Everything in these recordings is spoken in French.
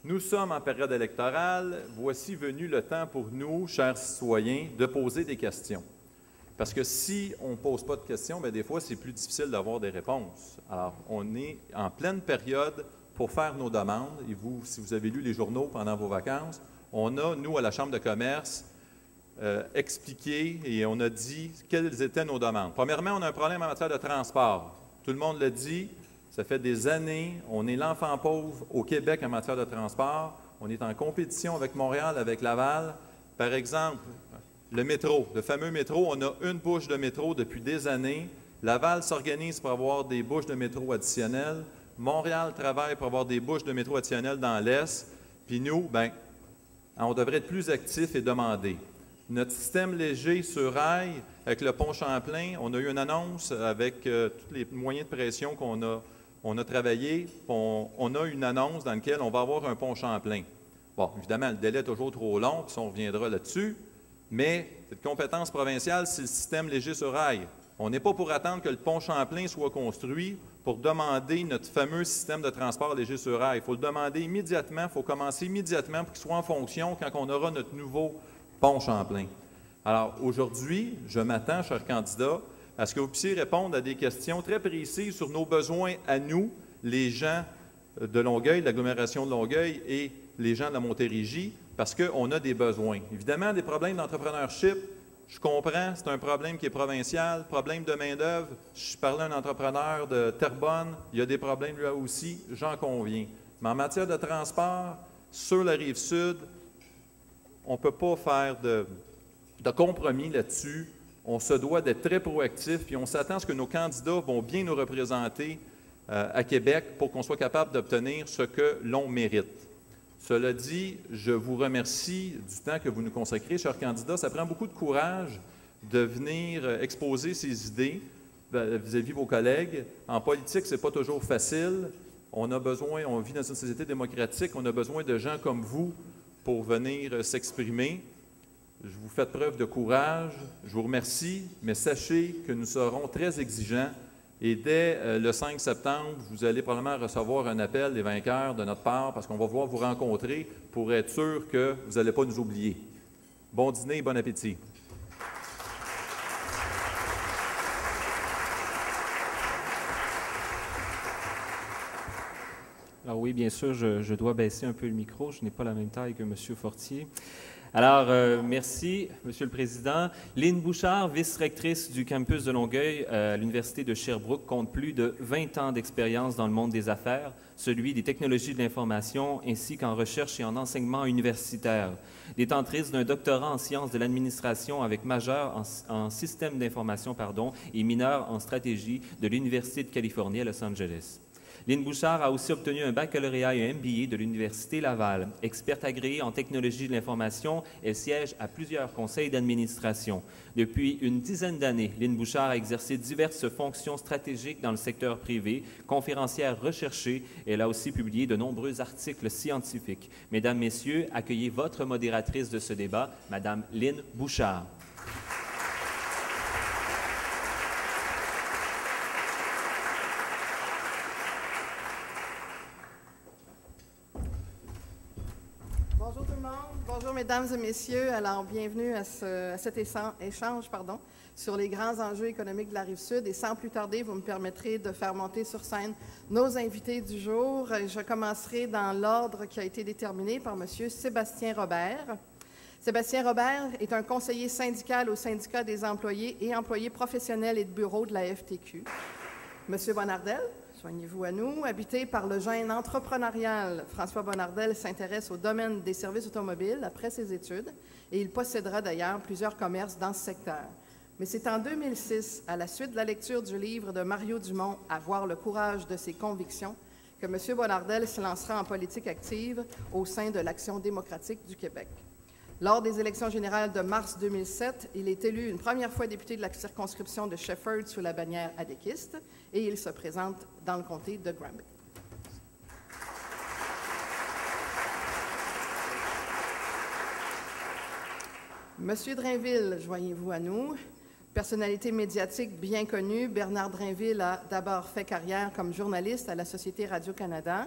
Nous sommes en période électorale. Voici venu le temps pour nous, chers citoyens, de poser des questions. Parce que si on ne pose pas de questions, bien, des fois, c'est plus difficile d'avoir des réponses. Alors, on est en pleine période pour faire nos demandes. Et vous, si vous avez lu les journaux pendant vos vacances, on a, nous, à la Chambre de commerce, expliqué et on a dit quelles étaient nos demandes. Premièrement, on a un problème en matière de transport. Tout le monde le dit, ça fait des années, on est l'enfant pauvre au Québec en matière de transport. On est en compétition avec Montréal, avec Laval. Par exemple, le métro, le fameux métro, on a une bouche de métro depuis des années. Laval s'organise pour avoir des bouches de métro additionnelles. Montréal travaille pour avoir des bouches de métro additionnelles dans l'Est. Puis nous, bien, on devrait être plus actifs et demander. Notre système léger sur rail, avec le pont Champlain, on a eu une annonce avec tous les moyens de pression qu'on a travaillé. On a une annonce dans laquelle on va avoir un pont Champlain. Bon, évidemment, le délai est toujours trop long, puis on reviendra là-dessus, mais cette compétence provinciale, c'est le système léger sur rail. On n'est pas pour attendre que le pont Champlain soit construit pour demander notre fameux système de transport léger sur rail. Il faut le demander immédiatement, il faut commencer immédiatement pour qu'il soit en fonction quand on aura notre nouveau pont Champlain. Alors, aujourd'hui, je m'attends, chers candidats, à ce que vous puissiez répondre à des questions très précises sur nos besoins à nous, les gens de Longueuil, de l'agglomération de Longueuil et les gens de la Montérégie, parce qu'on a des besoins. Évidemment, des problèmes d'entrepreneurship, je comprends, c'est un problème qui est provincial, problème de main-d'œuvre. Je parlais à un entrepreneur de Terrebonne, il y a des problèmes lui aussi, j'en conviens. Mais en matière de transport, sur la Rive-Sud, on ne peut pas faire de compromis là-dessus. On se doit d'être très proactif, puis on s'attend à ce que nos candidats vont bien nous représenter à Québec pour qu'on soit capable d'obtenir ce que l'on mérite. Cela dit, je vous remercie du temps que vous nous consacrez, chers candidats. Ça prend beaucoup de courage de venir exposer ses idées vis-à-vis de vos collègues. En politique, ce n'est pas toujours facile. On a besoin, on vit dans une société démocratique, on a besoin de gens comme vous pour venir s'exprimer. Je vous fais preuve de courage, je vous remercie, mais sachez que nous serons très exigeants et dès le 5 septembre, vous allez probablement recevoir un appel des vainqueurs de notre part parce qu'on va vouloir vous rencontrer pour être sûr que vous n'allez pas nous oublier. Bon dîner et bon appétit. Alors oui, bien sûr, je dois baisser un peu le micro. Je n'ai pas la même taille que M. Fortier. Alors, merci, Monsieur le Président. Lynn Bouchard, vice-rectrice du campus de Longueuil à l'Université de Sherbrooke, compte plus de 20 ans d'expérience dans le monde des affaires, celui des technologies de l'information, ainsi qu'en recherche et en enseignement universitaire. Détentrice d'un doctorat en sciences de l'administration avec majeur en système d'information et mineur en stratégie de l'Université de Californie à Los Angeles. Lynn Bouchard a aussi obtenu un baccalauréat et un MBA de l'Université Laval. Experte agréée en technologie de l'information, elle siège à plusieurs conseils d'administration. Depuis une dizaine d'années, Lynn Bouchard a exercé diverses fonctions stratégiques dans le secteur privé, conférencière recherchée. Elle a aussi publié de nombreux articles scientifiques. Mesdames, Messieurs, accueillez votre modératrice de ce débat, Madame Lynn Bouchard. Bonjour tout le monde, bonjour mesdames et messieurs. Alors, bienvenue à cet échange sur les grands enjeux économiques de la Rive-Sud. Et sans plus tarder, vous me permettrez de faire monter sur scène nos invités du jour. Je commencerai dans l'ordre qui a été déterminé par M. Sébastien Robert. Sébastien Robert est un conseiller syndical au syndicat des employés et employés professionnels et de bureau de la FTQ. M. Bonnardel, joignez-vous à nous. Habité par le gène entrepreneurial, François Bonnardel s'intéresse au domaine des services automobiles après ses études et il possédera d'ailleurs plusieurs commerces dans ce secteur. Mais c'est en 2006, à la suite de la lecture du livre de Mario Dumont, « Avoir le courage de ses convictions », que M. Bonnardel se lancera en politique active au sein de l'Action démocratique du Québec. Lors des élections générales de mars 2007, il est élu une première fois député de la circonscription de Shefford sous la bannière adéquiste et il se présente dans le comté de Granby. Monsieur Drainville, joignez-vous à nous. Personnalité médiatique bien connue, Bernard Drainville a d'abord fait carrière comme journaliste à la Société Radio-Canada.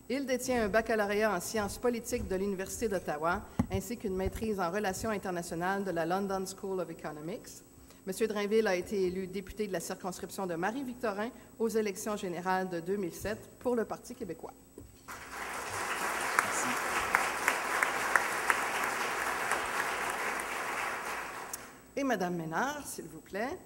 Il détient un baccalauréat en sciences politiques de l'Université d'Ottawa, ainsi qu'une maîtrise en relations internationales de la London School of Economics. M. Drainville a été élu député de la circonscription de Marie-Victorin aux élections générales de 2007 pour le Parti québécois. Merci. Et Mme Ménard, s'il vous plaît.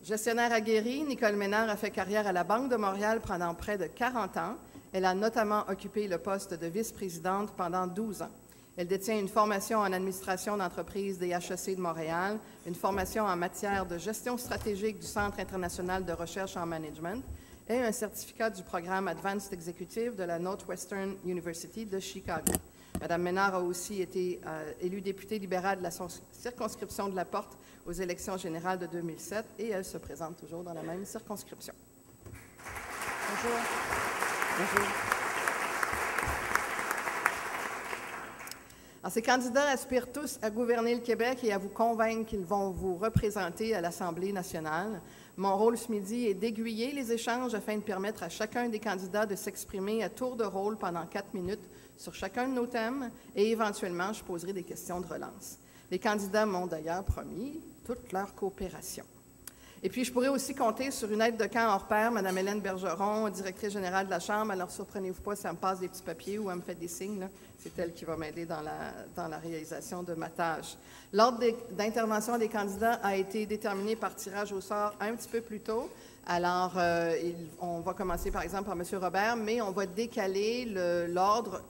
Gestionnaire aguerrie, Nicole Ménard a fait carrière à la Banque de Montréal pendant près de 40 ans. Elle a notamment occupé le poste de vice-présidente pendant 12 ans. Elle détient une formation en administration d'entreprise des HEC de Montréal, une formation en matière de gestion stratégique du Centre international de recherche en management et un certificat du programme Advanced Executive de la Northwestern University de Chicago. Mme Ménard a aussi été élue députée libérale de la circonscription de la Porte aux élections générales de 2007 et elle se présente toujours dans la même circonscription. Bonjour. Bonjour. Alors, ces candidats aspirent tous à gouverner le Québec et à vous convaincre qu'ils vont vous représenter à l'Assemblée nationale. Mon rôle ce midi est d'aiguiller les échanges afin de permettre à chacun des candidats de s'exprimer à tour de rôle pendant 4 minutes sur chacun de nos thèmes et éventuellement, je poserai des questions de relance. Les candidats m'ont d'ailleurs promis toute leur coopération. Et puis, je pourrais aussi compter sur une aide de camp hors pair, Mme Hélène Bergeron, directrice générale de la Chambre. Alors, surprenez-vous pas si elle me passe des petits papiers ou elle me fait des signes, là. C'est elle qui va m'aider dans la réalisation de ma tâche. L'ordre d'intervention des candidats a été déterminé par tirage au sort un petit peu plus tôt. Alors, on va commencer par exemple par M. Robert, mais on va décaler l'ordre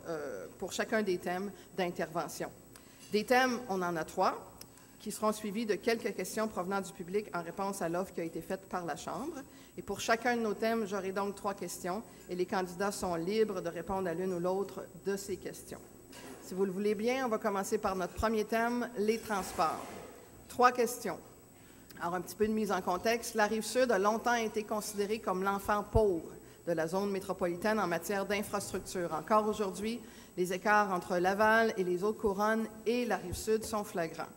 pour chacun des thèmes d'intervention. Des thèmes, on en a 3, qui seront suivis de quelques questions provenant du public en réponse à l'offre qui a été faite par la Chambre. Et pour chacun de nos thèmes, j'aurai donc 3 questions et les candidats sont libres de répondre à l'une ou l'autre de ces questions. Si vous le voulez bien, on va commencer par notre premier thème, les transports. 3 questions. Alors, un petit peu de mise en contexte. La Rive-Sud a longtemps été considérée comme l'enfant pauvre de la zone métropolitaine en matière d'infrastructure. Encore aujourd'hui, les écarts entre Laval et les autres couronnes et la Rive-Sud sont flagrants.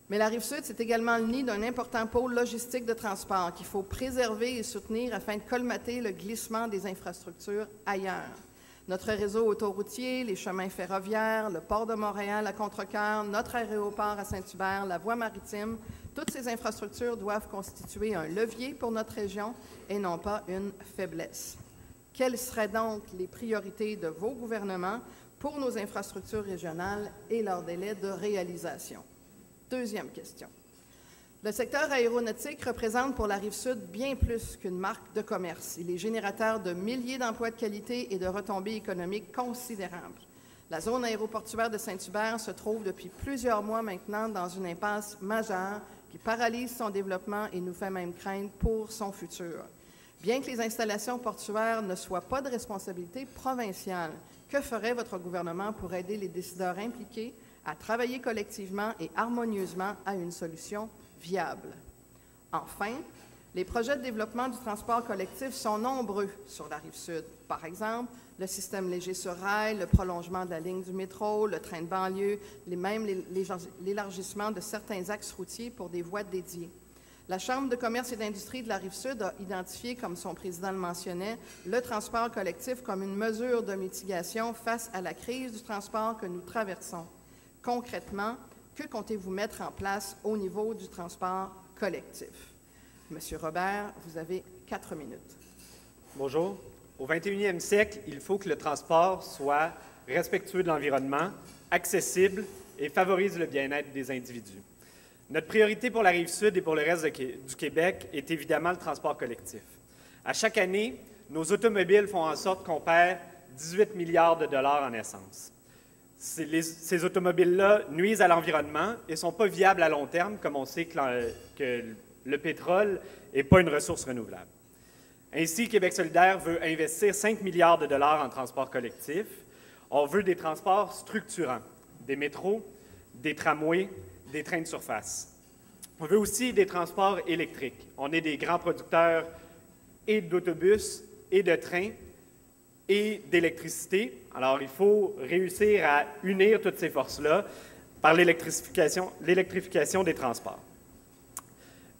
Mais la Rive-Sud, c'est également le nid d'un important pôle logistique de transport qu'il faut préserver et soutenir afin de colmater le glissement des infrastructures ailleurs. Notre réseau autoroutier, les chemins ferroviaires, le port de Montréal à Contrecœur, notre aéroport à Saint-Hubert, la voie maritime, toutes ces infrastructures doivent constituer un levier pour notre région et non pas une faiblesse. Quelles seraient donc les priorités de vos gouvernements pour nos infrastructures régionales et leurs délais de réalisation? Deuxième question. Le secteur aéronautique représente pour la Rive-Sud bien plus qu'une marque de commerce. Il est générateur de milliers d'emplois de qualité et de retombées économiques considérables. La zone aéroportuaire de Saint-Hubert se trouve depuis plusieurs mois maintenant dans une impasse majeure qui paralyse son développement et nous fait même craindre pour son futur. Bien que les installations portuaires ne soient pas de responsabilité provinciale, que ferait votre gouvernement pour aider les décideurs impliqués à travailler collectivement et harmonieusement à une solution viable? Enfin, les projets de développement du transport collectif sont nombreux sur la Rive-Sud. Par exemple, le système léger sur rail, le prolongement de la ligne du métro, le train de banlieue, même l'élargissement de certains axes routiers pour des voies dédiées. La Chambre de commerce et d'industrie de la Rive-Sud a identifié, comme son président le mentionnait, le transport collectif comme une mesure de mitigation face à la crise du transport que nous traversons. Concrètement, que comptez-vous mettre en place au niveau du transport collectif? Monsieur Robert, vous avez 4 minutes. Bonjour. Au 21e siècle, il faut que le transport soit respectueux de l'environnement, accessible et favorise le bien-être des individus. Notre priorité pour la Rive-Sud et pour le reste du Québec est évidemment le transport collectif. À chaque année, nos automobiles font en sorte qu'on perd 18 milliards de dollars en essence. Ces automobiles-là nuisent à l'environnement et ne sont pas viables à long terme, comme on sait que le pétrole n'est pas une ressource renouvelable. Ainsi, Québec solidaire veut investir 5 milliards de dollars en transport collectif. On veut des transports structurants, des métros, des tramways, des trains de surface. On veut aussi des transports électriques. On est des grands producteurs et d'autobus et de trains et d'électricité. Alors, il faut réussir à unir toutes ces forces-là par l'électrification des transports.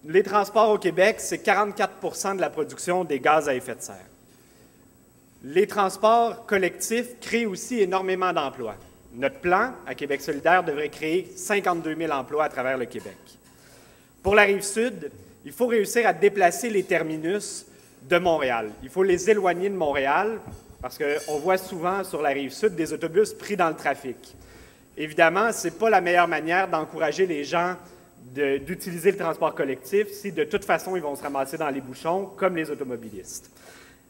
Les transports au Québec, c'est 44 % de la production des gaz à effet de serre. Les transports collectifs créent aussi énormément d'emplois. Notre plan, à Québec solidaire, devrait créer 52 000 emplois à travers le Québec. Pour la Rive-Sud, il faut réussir à déplacer les terminus de Montréal. Il faut les éloigner de Montréal parce qu'on voit souvent sur la Rive-Sud des autobus pris dans le trafic. Évidemment, ce n'est pas la meilleure manière d'encourager les gens d'utiliser le transport collectif si de toute façon ils vont se ramasser dans les bouchons comme les automobilistes.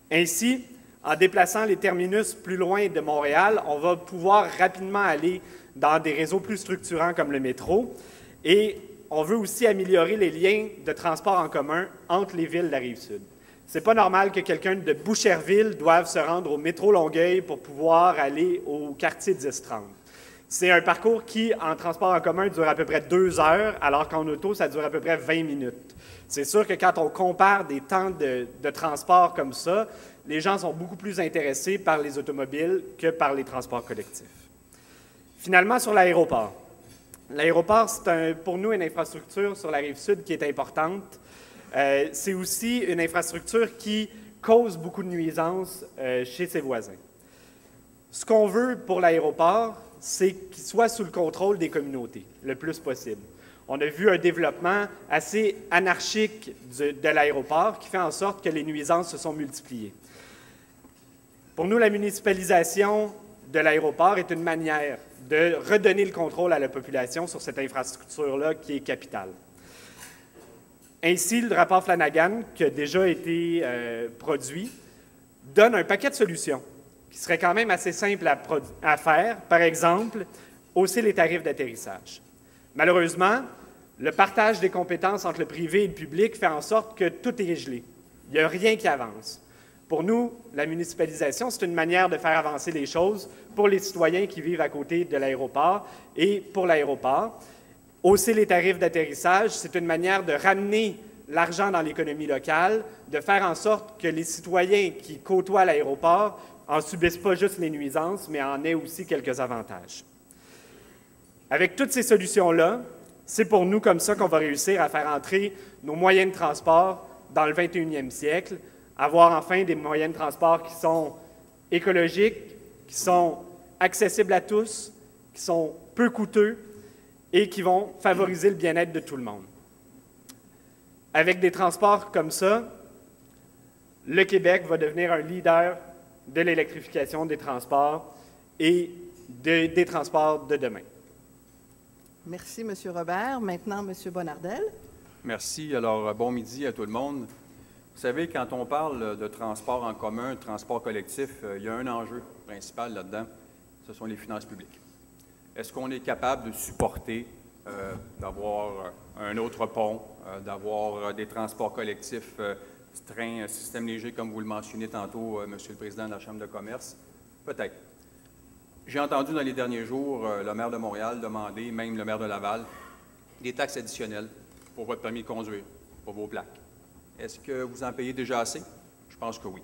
Ainsi, en déplaçant les terminus plus loin de Montréal, on va pouvoir rapidement aller dans des réseaux plus structurants comme le métro et on veut aussi améliorer les liens de transport en commun entre les villes de la Rive-Sud. Ce n'est pas normal que quelqu'un de Boucherville doive se rendre au métro Longueuil pour pouvoir aller au quartier 10-30. C'est un parcours qui, en transport en commun, dure à peu près 2 heures, alors qu'en auto, ça dure à peu près 20 minutes. C'est sûr que quand on compare des temps de transport comme ça, les gens sont beaucoup plus intéressés par les automobiles que par les transports collectifs. Finalement, sur l'aéroport. L'aéroport, c'est pour nous une infrastructure sur la Rive-Sud qui est importante. C'est aussi une infrastructure qui cause beaucoup de nuisances chez ses voisins. Ce qu'on veut pour l'aéroport, c'est qu'il soit sous le contrôle des communautés, le plus possible. On a vu un développement assez anarchique de l'aéroport qui fait en sorte que les nuisances se sont multipliées. Pour nous, la municipalisation de l'aéroport est une manière de redonner le contrôle à la population sur cette infrastructure-là qui est capitale. Ainsi, le rapport Flanagan, qui a déjà été produit, donne un paquet de solutions qui seraient quand même assez simples à faire. Par exemple, hausser les tarifs d'atterrissage. Malheureusement, le partage des compétences entre le privé et le public fait en sorte que tout est gelé. Il n'y a rien qui avance. Pour nous, la municipalisation, c'est une manière de faire avancer les choses pour les citoyens qui vivent à côté de l'aéroport et pour l'aéroport. Hausser les tarifs d'atterrissage, c'est une manière de ramener l'argent dans l'économie locale, de faire en sorte que les citoyens qui côtoient l'aéroport en subissent pas juste les nuisances, mais en aient aussi quelques avantages. Avec toutes ces solutions-là, c'est pour nous comme ça qu'on va réussir à faire entrer nos moyens de transport dans le 21e siècle, avoir enfin des moyens de transport qui sont écologiques, qui sont accessibles à tous, qui sont peu coûteux et qui vont favoriser le bien-être de tout le monde. Avec des transports comme ça, le Québec va devenir un leader de l'électrification des transports et des transports de demain. Merci, M. Robert. Maintenant, M. Bonnardel. Merci. Alors, bon midi à tout le monde. Vous savez, quand on parle de transport en commun, de transport collectif, il y a un enjeu principal là-dedans, ce sont les finances publiques. Est-ce qu'on est capable de supporter d'avoir un autre pont, d'avoir des transports collectifs, trains, système léger, comme vous le mentionnez tantôt, Monsieur le Président de la Chambre de commerce? Peut-être. J'ai entendu dans les derniers jours le maire de Montréal demander, même le maire de Laval, des taxes additionnelles pour votre permis de conduire, pour vos plaques. Est-ce que vous en payez déjà assez? Je pense que oui.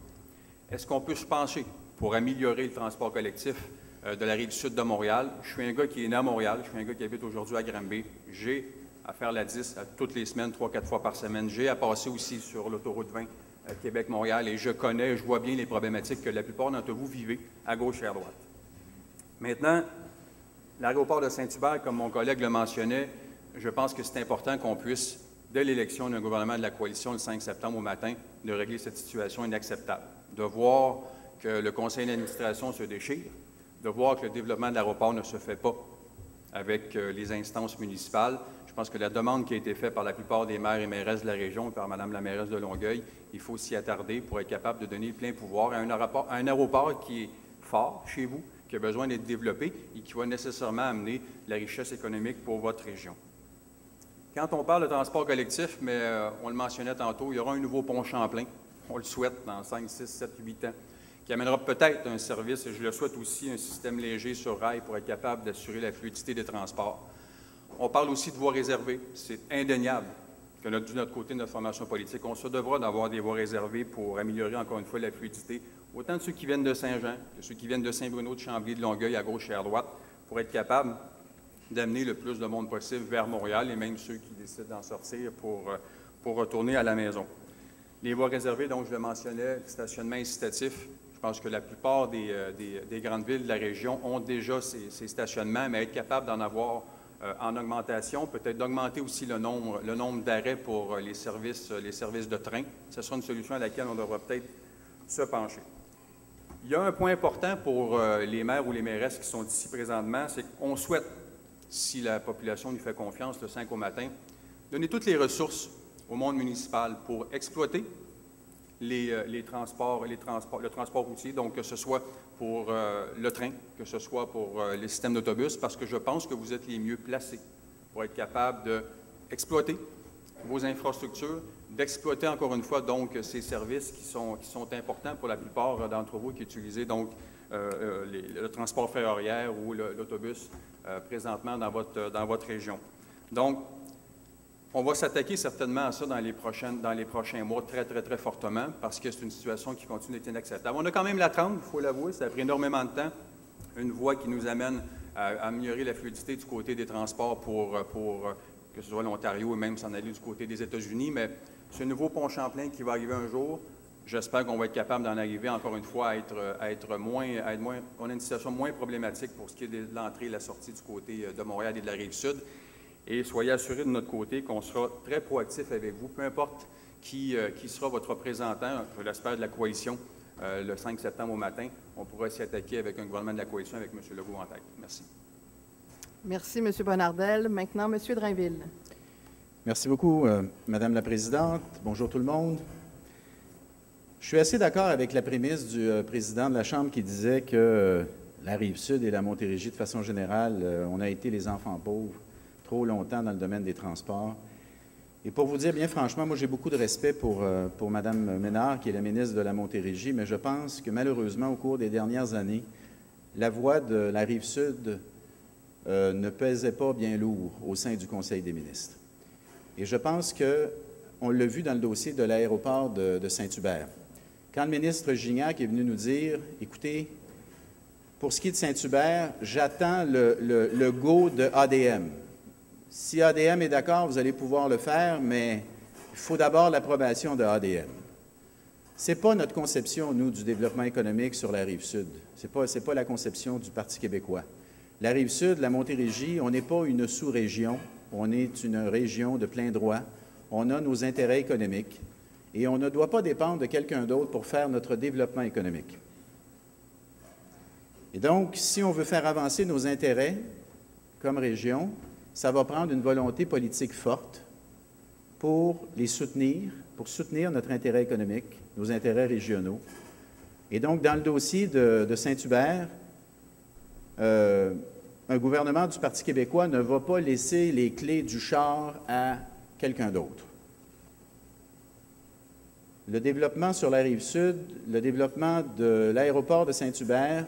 Est-ce qu'on peut se pencher pour améliorer le transport collectif de la Rive-Sud de Montréal? Je suis un gars qui est né à Montréal, je suis un gars qui habite aujourd'hui à Granby. J'ai à faire la 10 toutes les semaines, 3-4 fois par semaine. J'ai à passer aussi sur l'autoroute 20 Québec-Montréal et je connais, je vois bien les problématiques que la plupart d'entre vous vivez à gauche et à droite. Maintenant, l'aéroport de Saint-Hubert, comme mon collègue le mentionnait, je pense que c'est important qu'on puisse, dès l'élection d'un gouvernement de la coalition le 5 septembre au matin, de régler cette situation inacceptable, de voir que le conseil d'administration se déchire, de voir que le développement de l'aéroport ne se fait pas avec les instances municipales. Je pense que la demande qui a été faite par la plupart des maires et mairesses de la région et par Mme la mairesse de Longueuil, il faut s'y attarder pour être capable de donner le plein pouvoir à un aéroport qui est fort chez vous, qui a besoin d'être développé et qui va nécessairement amener la richesse économique pour votre région. Quand on parle de transport collectif, mais on le mentionnait tantôt, il y aura un nouveau pont Champlain, on le souhaite dans 5, 6, 7, 8 ans, qui amènera peut-être un service, et je le souhaite aussi, un système léger sur rail pour être capable d'assurer la fluidité des transports. On parle aussi de voies réservées. C'est indéniable que de notre côté de notre formation politique, on se devra d'avoir des voies réservées pour améliorer encore une fois la fluidité, autant de ceux qui viennent de Saint-Jean que ceux qui viennent de Saint-Bruno, de Chambly, de Longueuil, à gauche et à droite, pour être capable d'amener le plus de monde possible vers Montréal et même ceux qui décident d'en sortir pour retourner à la maison. Les voies réservées, donc je le mentionnais, stationnement incitatif, je pense que la plupart des grandes villes de la région ont déjà ces stationnements, mais être capable d'en avoir en augmentation, peut-être d'augmenter aussi le nombre d'arrêts pour les services de train. Ce sera une solution à laquelle on devra peut-être se pencher. Il y a un point important pour les maires ou les mairesses qui sont ici présentement, c'est qu'on souhaite, si la population nous fait confiance le 5 au matin, donner toutes les ressources au monde municipal pour exploiter le transport routier, donc que ce soit pour le train, que ce soit pour les systèmes d'autobus, parce que je pense que vous êtes les mieux placés pour être capable d'exploiter vos infrastructures, d'exploiter encore une fois donc ces services qui sont importants pour la plupart d'entre vous qui utilisez donc le transport ferroviaire ou l'autobus présentement dans votre région. Donc, on va s'attaquer certainement à ça dans les prochains mois très, très, très fortement parce que c'est une situation qui continue d'être inacceptable. On a quand même la trempe, il faut l'avouer, ça a pris énormément de temps. Une voie qui nous amène à améliorer la fluidité du côté des transports pour que ce soit l'Ontario et même s'en aller du côté des États-Unis. Mais ce nouveau pont Champlain qui va arriver un jour, j'espère qu'on va être capable d'en arriver encore une fois qu'on a une situation moins problématique pour ce qui est de l'entrée et la sortie du côté de Montréal et de la Rive-Sud. Et soyez assurés de notre côté qu'on sera très proactif avec vous, peu importe qui sera votre représentant, je l'espère, de la coalition le 5 septembre au matin. On pourra s'y attaquer avec un gouvernement de la coalition avec M. Legault en tête. Merci. Merci, M. Bonnardel. Maintenant, M. Drainville. Merci beaucoup, Madame la Présidente. Bonjour tout le monde. Je suis assez d'accord avec la prémisse du président de la Chambre qui disait que la Rive-Sud et la Montérégie, de façon générale, on a été les enfants pauvres trop longtemps dans le domaine des transports. Et pour vous dire bien franchement, moi j'ai beaucoup de respect pour Mme Ménard, qui est la ministre de la Montérégie, mais je pense que malheureusement, au cours des dernières années, la voix de la Rive-Sud ne pesait pas bien lourd au sein du Conseil des ministres. Et je pense qu'on l'a vu dans le dossier de l'aéroport de Saint-Hubert. Quand le ministre Gignac est venu nous dire, écoutez, pour ce qui est de Saint-Hubert, j'attends le go de ADM. Si ADM est d'accord, vous allez pouvoir le faire, mais il faut d'abord l'approbation de ADM. Ce n'est pas notre conception, nous, du développement économique sur la Rive-Sud. Ce n'est pas la conception du Parti québécois. La Rive-Sud, la Montérégie, on n'est pas une sous-région, on est une région de plein droit. On a nos intérêts économiques et on ne doit pas dépendre de quelqu'un d'autre pour faire notre développement économique. Et donc, si on veut faire avancer nos intérêts comme région, ça va prendre une volonté politique forte pour les soutenir, pour soutenir notre intérêt économique, nos intérêts régionaux. Et donc, dans le dossier de Saint-Hubert, un gouvernement du Parti québécois ne va pas laisser les clés du char à quelqu'un d'autre. Le développement sur la Rive-Sud, le développement de l'aéroport de Saint-Hubert,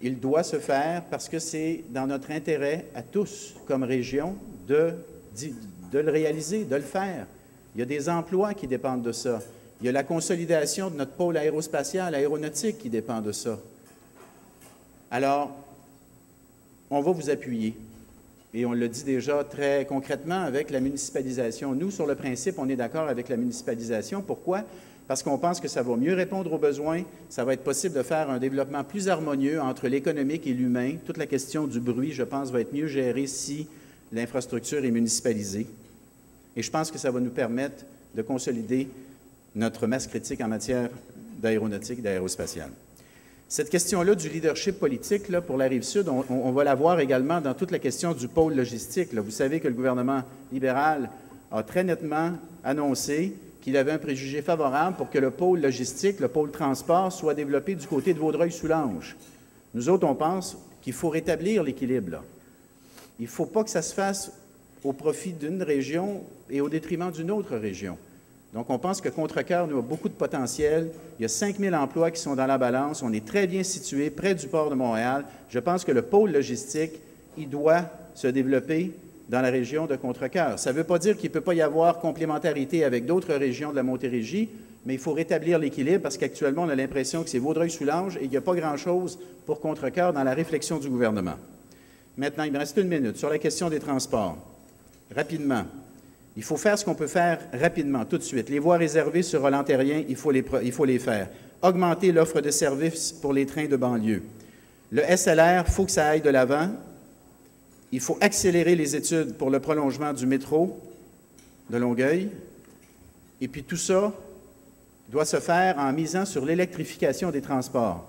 il doit se faire parce que c'est dans notre intérêt à tous, comme région, de le réaliser, de le faire. Il y a des emplois qui dépendent de ça. Il y a la consolidation de notre pôle aérospatial, aéronautique qui dépend de ça. Alors, on va vous appuyer. Et on le dit déjà très concrètement avec la municipalisation. Nous, sur le principe, on est d'accord avec la municipalisation. Pourquoi? Parce qu'on pense que ça va mieux répondre aux besoins, ça va être possible de faire un développement plus harmonieux entre l'économique et l'humain. Toute la question du bruit, je pense, va être mieux gérée si l'infrastructure est municipalisée. Et je pense que ça va nous permettre de consolider notre masse critique en matière d'aéronautique et d'aérospatiale. Cette question-là du leadership politique là, pour la Rive-Sud, on va la voir également dans toute la question du pôle logistique. Là. Vous savez que le gouvernement libéral a très nettement annoncé qu'il avait un préjugé favorable pour que le pôle logistique, le pôle transport, soit développé du côté de Vaudreuil-Soulanges. Nous autres, on pense qu'il faut rétablir l'équilibre. Là. Il ne faut pas que ça se fasse au profit d'une région et au détriment d'une autre région. Donc, on pense que Contrecœur nous a beaucoup de potentiel. Il y a 5 000 emplois qui sont dans la balance. On est très bien situé, près du port de Montréal. Je pense que le pôle logistique, il doit se développer dans la région de Contrecœur. Ça ne veut pas dire qu'il ne peut pas y avoir complémentarité avec d'autres régions de la Montérégie, mais il faut rétablir l'équilibre parce qu'actuellement, on a l'impression que c'est Vaudreuil-Soulanges et il n'y a pas grand-chose pour Contrecœur dans la réflexion du gouvernement. Maintenant, il me reste 1 minute sur la question des transports. Rapidement. Il faut faire ce qu'on peut faire rapidement, tout de suite. Les voies réservées sur Roland-Terrien, il faut les faire. augmenter l'offre de services pour les trains de banlieue. Le SLR, il faut que ça aille de l'avant. Il faut accélérer les études pour le prolongement du métro de Longueuil. Et puis tout ça doit se faire en misant sur l'électrification des transports.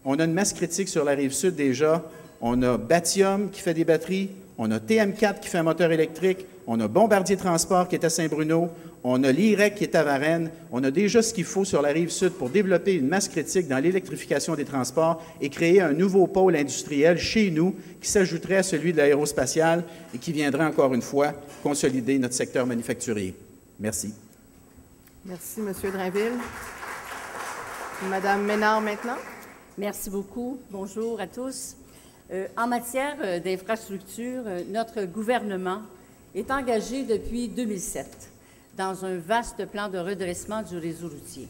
On a une masse critique sur la Rive-Sud déjà. On a Batium qui fait des batteries. On a TM4 qui fait un moteur électrique. On a Bombardier Transport qui est à Saint-Bruno. On a l'IREC qui est à Varennes. On a déjà ce qu'il faut sur la Rive-Sud pour développer une masse critique dans l'électrification des transports et créer un nouveau pôle industriel chez nous qui s'ajouterait à celui de l'aérospatiale et qui viendrait encore une fois consolider notre secteur manufacturier. Merci. Merci, M. Drainville. Madame Ménard, maintenant. Merci beaucoup. Bonjour à tous. En matière d'infrastructure, notre gouvernement est engagé depuis 2007 dans un vaste plan de redressement du réseau routier.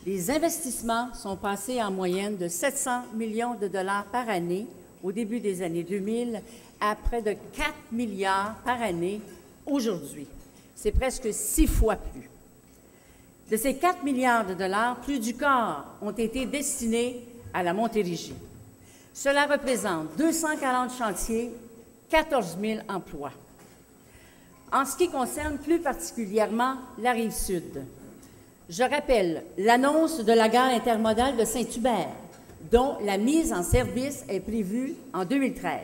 Les investissements sont passés en moyenne de 700 millions de dollars par année au début des années 2000 à près de 4 milliards par année aujourd'hui. C'est presque 6 fois plus. De ces 4 milliards de dollars, plus du quart ont été destinés à la Montérégie. Cela représente 240 chantiers, 14 000 emplois. En ce qui concerne plus particulièrement la Rive-Sud, je rappelle l'annonce de la gare intermodale de Saint-Hubert, dont la mise en service est prévue en 2013.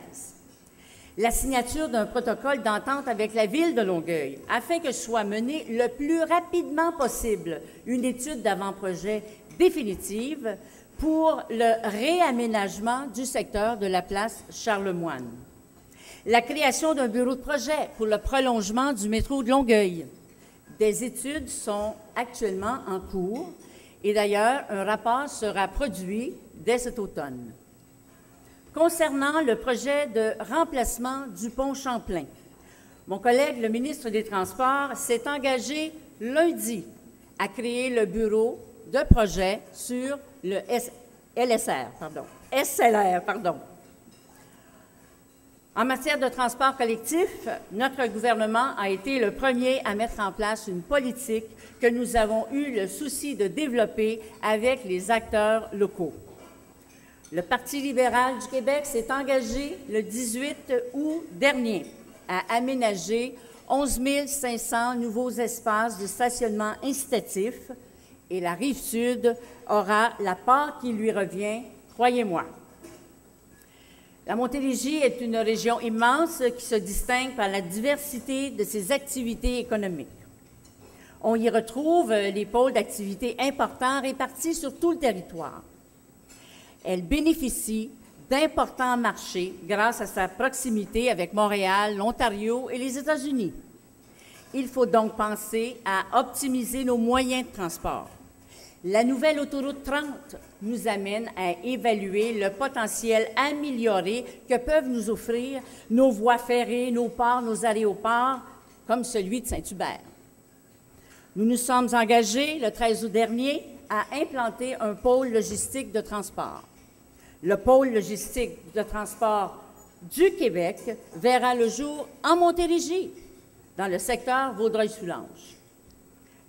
La signature d'un protocole d'entente avec la Ville de Longueuil, afin que soit menée le plus rapidement possible une étude d'avant-projet définitive pour le réaménagement du secteur de la place Charlemagne. La création d'un bureau de projet pour le prolongement du métro de Longueuil. Des études sont actuellement en cours et d'ailleurs, un rapport sera produit dès cet automne. Concernant le projet de remplacement du pont Champlain, mon collègue, le ministre des Transports, s'est engagé lundi à créer le bureau de projet sur le SLR. En matière de transport collectif, notre gouvernement a été le premier à mettre en place une politique que nous avons eu le souci de développer avec les acteurs locaux. Le Parti libéral du Québec s'est engagé le 18 août dernier à aménager 11 500 nouveaux espaces de stationnement incitatifs et la Rive-Sud aura la part qui lui revient, croyez-moi. La Montérégie est une région immense qui se distingue par la diversité de ses activités économiques. On y retrouve les pôles d'activités importants répartis sur tout le territoire. Elle bénéficie d'importants marchés grâce à sa proximité avec Montréal, l'Ontario et les États-Unis. Il faut donc penser à optimiser nos moyens de transport. La nouvelle autoroute 30 nous amène à évaluer le potentiel amélioré que peuvent nous offrir nos voies ferrées, nos ports, nos aéroports, comme celui de Saint-Hubert. Nous nous sommes engagés, le 13 août dernier, à implanter un pôle logistique de transport. Le pôle logistique de transport du Québec verra le jour en Montérégie, dans le secteur Vaudreuil-Soulanges.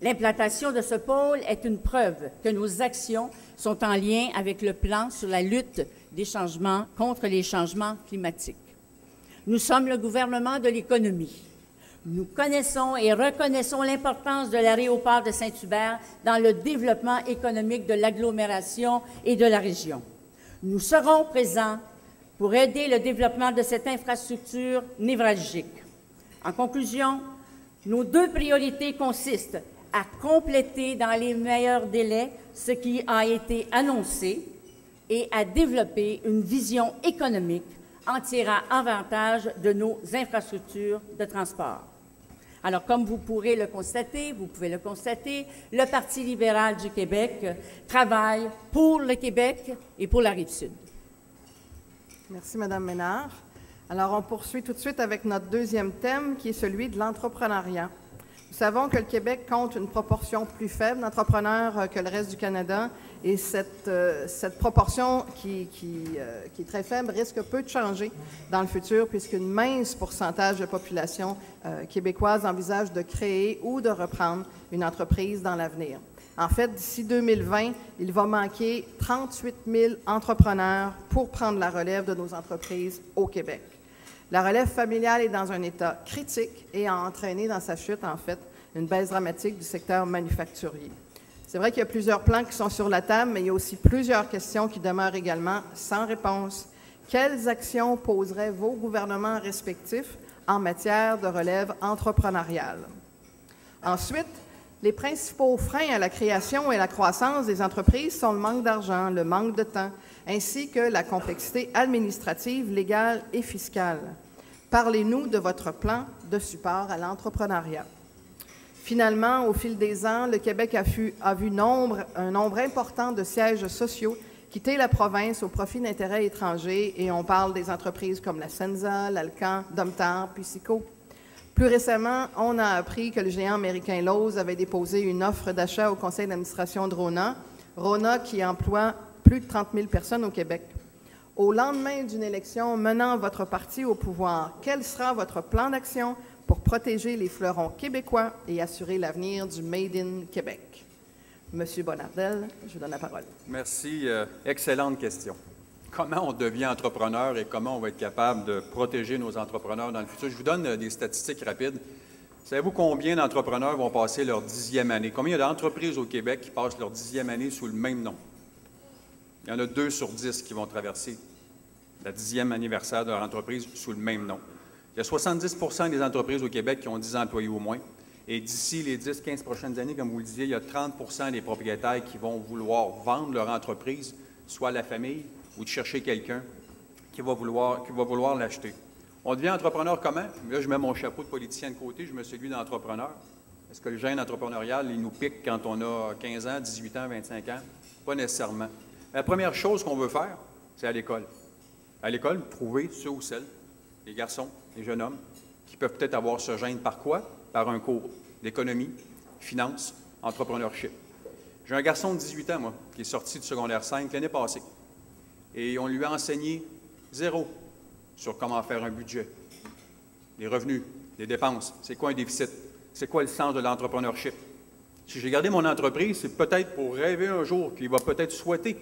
L'implantation de ce pôle est une preuve que nos actions sont en lien avec le plan sur la lutte contre les changements climatiques. Nous sommes le gouvernement de l'économie. Nous connaissons et reconnaissons l'importance de l'aéroport de Saint-Hubert dans le développement économique de l'agglomération et de la région. Nous serons présents pour aider le développement de cette infrastructure névralgique. En conclusion, nos deux priorités consistent à compléter dans les meilleurs délais ce qui a été annoncé et à développer une vision économique en tirant avantage de nos infrastructures de transport. Alors, comme vous pouvez le constater, le Parti libéral du Québec travaille pour le Québec et pour la Rive-Sud. Merci, Mme Ménard. Alors, on poursuit tout de suite avec notre deuxième thème, qui est celui de l'entrepreneuriat. Nous savons que le Québec compte une proportion plus faible d'entrepreneurs que le reste du Canada et cette proportion qui est très faible risque peu de changer dans le futur puisqu'une mince pourcentage de population québécoise envisage de créer ou de reprendre une entreprise dans l'avenir. En fait, d'ici 2020, il va manquer 38 000 entrepreneurs pour prendre la relève de nos entreprises au Québec. La relève familiale est dans un état critique et a entraîné dans sa chute, en fait, une baisse dramatique du secteur manufacturier. C'est vrai qu'il y a plusieurs plans qui sont sur la table, mais il y a aussi plusieurs questions qui demeurent également sans réponse. Quelles actions poseraient vos gouvernements respectifs en matière de relève entrepreneuriale? Ensuite, les principaux freins à la création et la croissance des entreprises sont le manque d'argent, le manque de temps, ainsi que la complexité administrative, légale et fiscale. Parlez-nous de votre plan de support à l'entrepreneuriat. Finalement, au fil des ans, le Québec a vu un nombre important de sièges sociaux quitter la province au profit d'intérêts étrangers, et on parle des entreprises comme la Senza, l'Alcan, Domtar, puis Sico. Plus récemment, on a appris que le géant américain Lowe's avait déposé une offre d'achat au conseil d'administration de Rona, Rona qui emploie plus de 30 000 personnes au Québec. Au lendemain d'une élection menant votre parti au pouvoir, quel sera votre plan d'action pour protéger les fleurons québécois et assurer l'avenir du Made in Québec? Monsieur Bonnardel, je vous donne la parole. Merci. Excellente question. Comment on devient entrepreneur et comment on va être capable de protéger nos entrepreneurs dans le futur? Je vous donne des statistiques rapides. Savez-vous combien d'entrepreneurs vont passer leur 10e année? Combien il y a d'entreprises au Québec qui passent leur 10e année sous le même nom? Il y en a 2 sur 10 qui vont traverser la 10e anniversaire de leur entreprise sous le même nom. Il y a 70 % des entreprises au Québec qui ont 10 employés au moins. Et d'ici les 10-15 prochaines années, comme vous le disiez, il y a 30 % des propriétaires qui vont vouloir vendre leur entreprise, soit à la famille ou de chercher quelqu'un qui va vouloir l'acheter. On devient entrepreneur comment? Là, je mets mon chapeau de politicien de côté, je me suis celui d'entrepreneur. Est-ce que le gène entrepreneurial, il nous pique quand on a 15 ans, 18 ans, 25 ans? Pas nécessairement. La première chose qu'on veut faire, c'est à l'école. À l'école, trouver ceux ou celles, les garçons, les jeunes hommes, qui peuvent peut-être avoir ce gène par quoi? Par un cours d'économie, finance, entrepreneurship. J'ai un garçon de 18 ans, moi, qui est sorti du secondaire 5 l'année passée. Et on lui a enseigné 0 sur comment faire un budget, les revenus, les dépenses, c'est quoi un déficit, c'est quoi le sens de l'entrepreneurship. Si j'ai gardé mon entreprise, c'est peut-être pour rêver un jour qu'il va peut-être souhaiter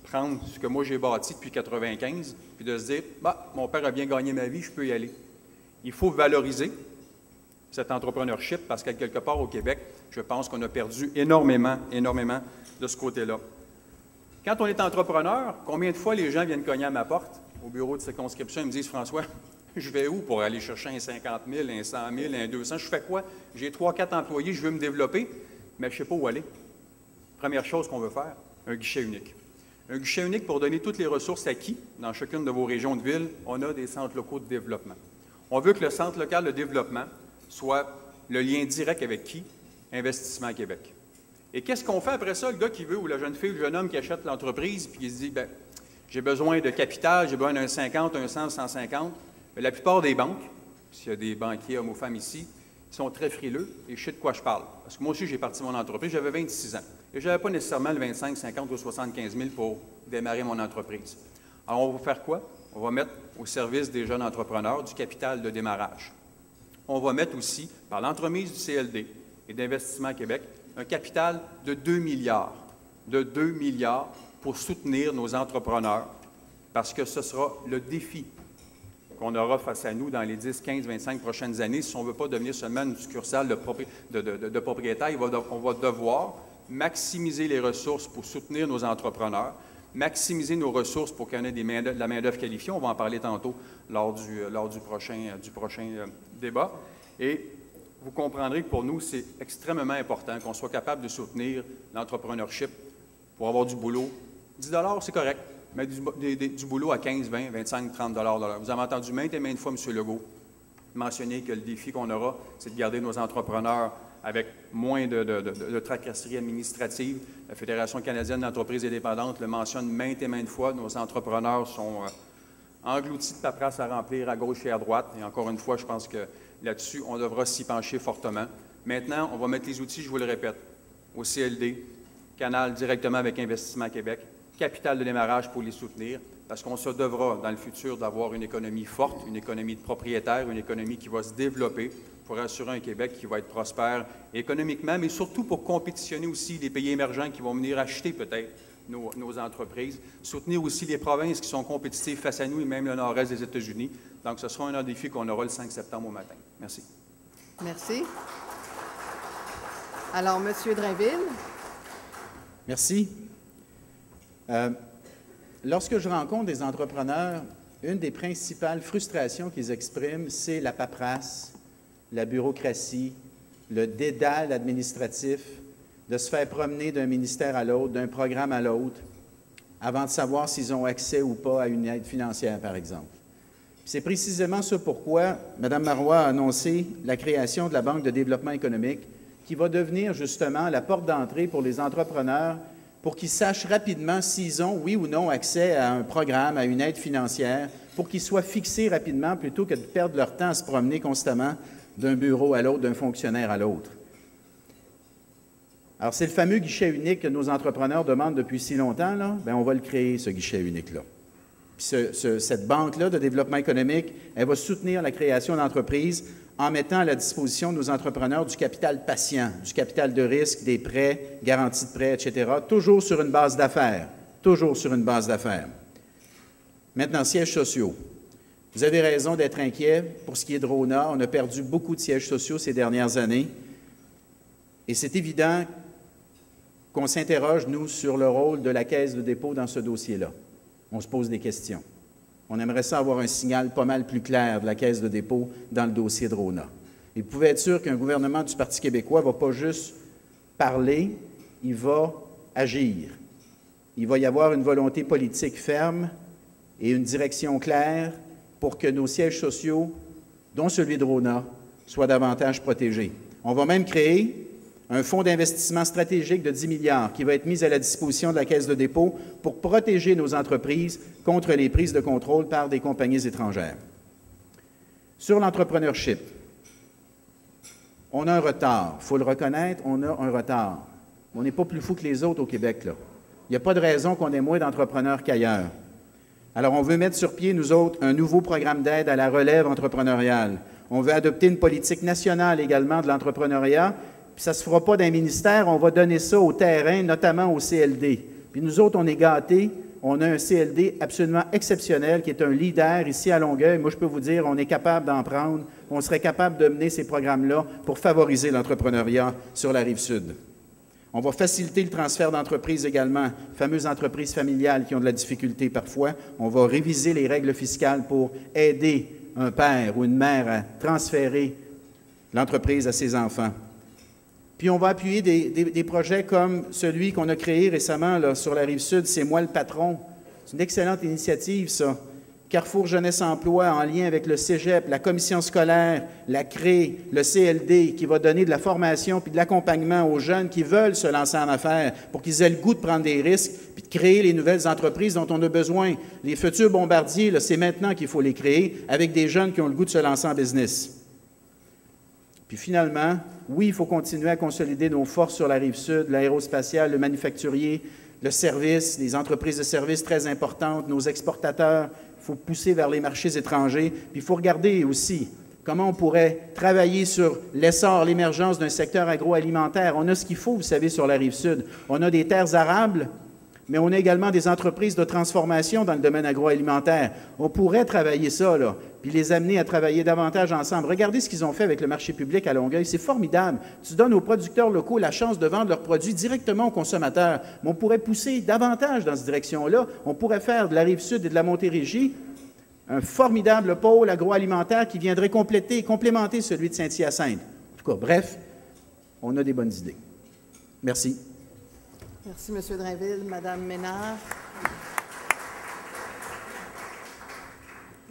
prendre ce que moi j'ai bâti depuis 1995, puis de se dire, mon père a bien gagné ma vie, je peux y aller. Il faut valoriser cet entrepreneurship parce qu'à quelque part au Québec, je pense qu'on a perdu énormément de ce côté-là. Quand on est entrepreneur, combien de fois les gens viennent cogner à ma porte au bureau de circonscription et me disent « François, je vais où pour aller chercher un 50 000, un 100 000, un 200? Je fais quoi? J'ai 3-4 employés, je veux me développer, mais je ne sais pas où aller. » Première chose qu'on veut faire, un guichet unique. Un guichet unique pour donner toutes les ressources acquises dans chacune de vos régions de ville. On a des centres locaux de développement. On veut que le centre local de développement soit le lien direct avec qui? Investissement Québec. Et qu'est-ce qu'on fait après ça, le gars qui veut, ou la jeune fille, ou le jeune homme qui achète l'entreprise, puis qui se dit, bien, j'ai besoin de capital, j'ai besoin d'un 50, un 100, 150. Mais la plupart des banques, s'il y a des banquiers hommes ou femmes ici, ils sont très frileux et je sais de quoi je parle. Parce que moi aussi, j'ai parti mon entreprise, j'avais 26 ans. Et je n'avais pas nécessairement le 25, 50 ou 75 000 pour démarrer mon entreprise. Alors, on va faire quoi? On va mettre au service des jeunes entrepreneurs du capital de démarrage. On va mettre aussi, par l'entremise du CLD et d'Investissement Québec, un capital de 2 milliards. De 2 milliards pour soutenir nos entrepreneurs, parce que ce sera le défi qu'on aura face à nous dans les 10, 15, 25 prochaines années. Si on ne veut pas devenir seulement une succursale de propriétaires, on va devoir maximiser les ressources pour soutenir nos entrepreneurs, maximiser nos ressources pour qu'il y en ait de la main-d'œuvre qualifiée. On va en parler tantôt lors du prochain débat. Et vous comprendrez que pour nous, c'est extrêmement important qu'on soit capable de soutenir l'entrepreneurship pour avoir du boulot. 10 $, c'est correct, mais du boulot à 15, 20, 25, 30 $ de l'heure. Vous avez entendu maintes et maintes fois M. Legault mentionner que le défi qu'on aura, c'est de garder nos entrepreneurs avec moins de tracasseries administratives. La Fédération canadienne d'entreprises indépendantes le mentionne maintes et maintes fois. Nos entrepreneurs sont engloutis de paperasse à remplir à gauche et à droite. Et encore une fois, je pense que là-dessus, on devra s'y pencher fortement. Maintenant, on va mettre les outils, je vous le répète, au CLD, canal directement avec Investissement Québec, capital de démarrage pour les soutenir, parce qu'on se devra, dans le futur, d'avoir une économie forte, une économie de propriétaires, une économie qui va se développer pour assurer un Québec qui va être prospère économiquement, mais surtout pour compétitionner aussi les pays émergents qui vont venir acheter peut-être nos entreprises, soutenir aussi les provinces qui sont compétitives face à nous et même le nord-est des États-Unis. Donc, ce sera un autre défi qu'on aura le 5 septembre au matin. Merci. Merci. Alors, M. Drainville. Merci. Lorsque je rencontre des entrepreneurs, une des principales frustrations qu'ils expriment, c'est la paperasse, la bureaucratie, le dédale administratif, de se faire promener d'un ministère à l'autre, d'un programme à l'autre, avant de savoir s'ils ont accès ou pas à une aide financière, par exemple. C'est précisément ce pourquoi Mme Marois a annoncé la création de la Banque de développement économique, qui va devenir justement la porte d'entrée pour les entrepreneurs pour qu'ils sachent rapidement s'ils ont, oui ou non, accès à un programme, à une aide financière, pour qu'ils soient fixés rapidement plutôt que de perdre leur temps à se promener constamment d'un bureau à l'autre, d'un fonctionnaire à l'autre. Alors, c'est le fameux guichet unique que nos entrepreneurs demandent depuis si longtemps, là. Bien, on va le créer, ce guichet unique-là. Puis cette banque-là de développement économique, elle va soutenir la création d'entreprises en mettant à la disposition de nos entrepreneurs du capital patient, du capital de risque, des prêts, garanties de prêts, etc., toujours sur une base d'affaires. Toujours sur une base d'affaires. Maintenant, sièges sociaux. Vous avez raison d'être inquiet pour ce qui est de RONA. On a perdu beaucoup de sièges sociaux ces dernières années. Et c'est évident qu'on s'interroge, nous, sur le rôle de la Caisse de dépôt dans ce dossier-là. On se pose des questions. On aimerait ça avoir un signal pas mal plus clair de la Caisse de dépôt dans le dossier de RONA. Et vous pouvez être sûr qu'un gouvernement du Parti québécois ne va pas juste parler, il va agir. Il va y avoir une volonté politique ferme et une direction claire pour que nos sièges sociaux, dont celui de RONA, soient davantage protégés. On va même créer un fonds d'investissement stratégique de 10 milliards qui va être mis à la disposition de la Caisse de dépôt pour protéger nos entreprises contre les prises de contrôle par des compagnies étrangères. Sur l'entrepreneurship, on a un retard. Il faut le reconnaître, on a un retard. On n'est pas plus fou que les autres au Québec, là. Il n'y a pas de raison qu'on ait moins d'entrepreneurs qu'ailleurs. Alors, on veut mettre sur pied, nous autres, un nouveau programme d'aide à la relève entrepreneuriale. On veut adopter une politique nationale également de l'entrepreneuriat. Puis ça ne se fera pas d'un ministère, on va donner ça au terrain, notamment au CLD. Puis nous autres, on est gâtés, on a un CLD absolument exceptionnel qui est un leader ici à Longueuil. Moi, je peux vous dire, on est capable d'en prendre, on serait capable de mener ces programmes-là pour favoriser l'entrepreneuriat sur la Rive-Sud. On va faciliter le transfert d'entreprises également, fameuses entreprises familiales qui ont de la difficulté parfois. On va réviser les règles fiscales pour aider un père ou une mère à transférer l'entreprise à ses enfants. Puis on va appuyer des projets comme celui qu'on a créé récemment là, sur la Rive-Sud, C'est moi le patron. C'est une excellente initiative, ça. Carrefour Jeunesse Emploi, en lien avec le Cégep, la commission scolaire, la CRE, le CLD, qui va donner de la formation puis de l'accompagnement aux jeunes qui veulent se lancer en affaires pour qu'ils aient le goût de prendre des risques puis de créer les nouvelles entreprises dont on a besoin. Les futurs bombardiers, là, c'est maintenant qu'il faut les créer avec des jeunes qui ont le goût de se lancer en business. Puis finalement, oui, il faut continuer à consolider nos forces sur la Rive-Sud, l'aérospatiale, le manufacturier, le service, les entreprises de services très importantes, nos exportateurs. Il faut pousser vers les marchés étrangers. Puis il faut regarder aussi comment on pourrait travailler sur l'essor, l'émergence d'un secteur agroalimentaire. On a ce qu'il faut, vous savez, sur la Rive-Sud. On a des terres arables, mais on a également des entreprises de transformation dans le domaine agroalimentaire. On pourrait travailler ça, là, puis les amener à travailler davantage ensemble. Regardez ce qu'ils ont fait avec le marché public à Longueuil. C'est formidable. Tu donnes aux producteurs locaux la chance de vendre leurs produits directement aux consommateurs. Mais on pourrait pousser davantage dans cette direction-là. On pourrait faire de la Rive-Sud et de la Montérégie un formidable pôle agroalimentaire qui viendrait complémenter celui de Saint-Hyacinthe. En tout cas, bref, on a des bonnes idées. Merci. Merci, M. Drainville. Madame Ménard.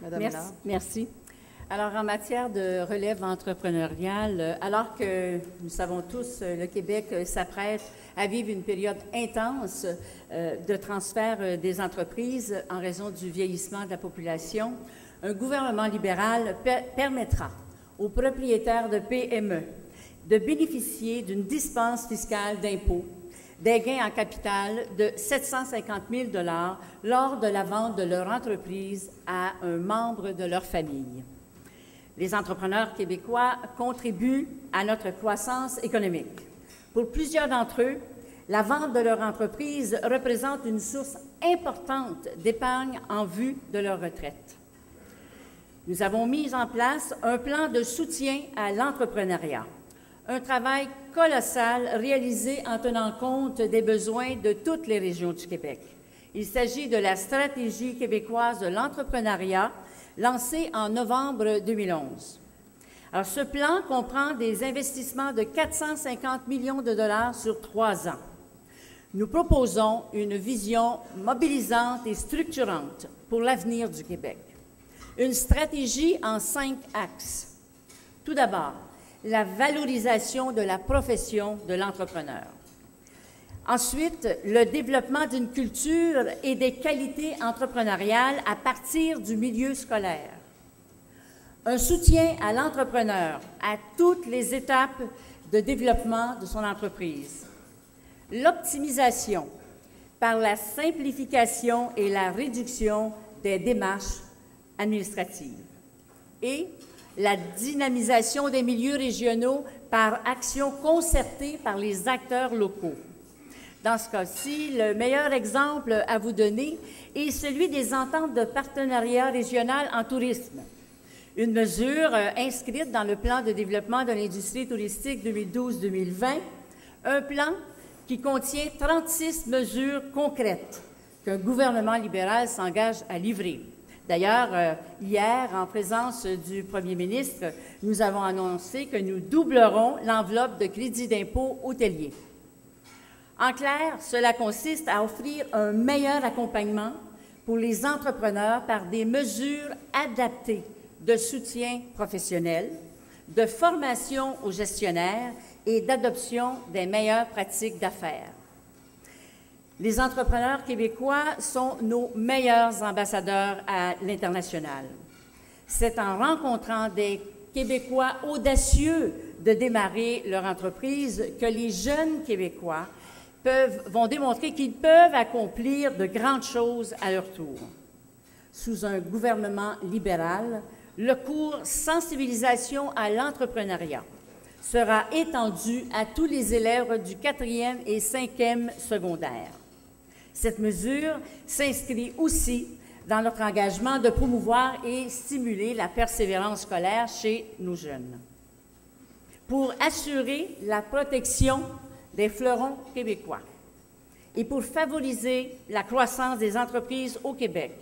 Madame Ménard. Merci. Alors, en matière de relève entrepreneuriale, alors que nous savons tous, le Québec s'apprête à vivre une période intense de transfert des entreprises en raison du vieillissement de la population, un gouvernement libéral permettra aux propriétaires de PME de bénéficier d'une dispense fiscale d'impôt des gains en capital de 750 000 $ lors de la vente de leur entreprise à un membre de leur famille. Les entrepreneurs québécois contribuent à notre croissance économique. Pour plusieurs d'entre eux, la vente de leur entreprise représente une source importante d'épargne en vue de leur retraite. Nous avons mis en place un plan de soutien à l'entrepreneuriat, un travail colossal réalisé en tenant compte des besoins de toutes les régions du Québec. Il s'agit de la Stratégie québécoise de l'entrepreneuriat, lancée en novembre 2011. Alors, ce plan comprend des investissements de 450 millions de dollars sur 3 ans. Nous proposons une vision mobilisante et structurante pour l'avenir du Québec. Une stratégie en 5 axes. Tout d'abord, la valorisation de la profession de l'entrepreneur. Ensuite, le développement d'une culture et des qualités entrepreneuriales à partir du milieu scolaire. Un soutien à l'entrepreneur à toutes les étapes de développement de son entreprise. L'optimisation par la simplification et la réduction des démarches administratives. Et la dynamisation des milieux régionaux par action concertée par les acteurs locaux. Dans ce cas-ci, le meilleur exemple à vous donner est celui des ententes de partenariat régional en tourisme. Une mesure inscrite dans le plan de développement de l'industrie touristique 2012-2020, un plan qui contient 36 mesures concrètes qu'un gouvernement libéral s'engage à livrer. D'ailleurs, hier, en présence du premier ministre, nous avons annoncé que nous doublerons l'enveloppe de crédit d'impôt hôtelier. En clair, cela consiste à offrir un meilleur accompagnement pour les entrepreneurs par des mesures adaptées de soutien professionnel, de formation aux gestionnaires et d'adoption des meilleures pratiques d'affaires. Les entrepreneurs québécois sont nos meilleurs ambassadeurs à l'international. C'est en rencontrant des Québécois audacieux de démarrer leur entreprise que les jeunes Québécois vont démontrer qu'ils peuvent accomplir de grandes choses à leur tour. Sous un gouvernement libéral, le cours sensibilisation à l'entrepreneuriat sera étendu à tous les élèves du 4e et 5e secondaire. Cette mesure s'inscrit aussi dans notre engagement de promouvoir et stimuler la persévérance scolaire chez nos jeunes. Pour assurer la protection des fleurons québécois et pour favoriser la croissance des entreprises au Québec,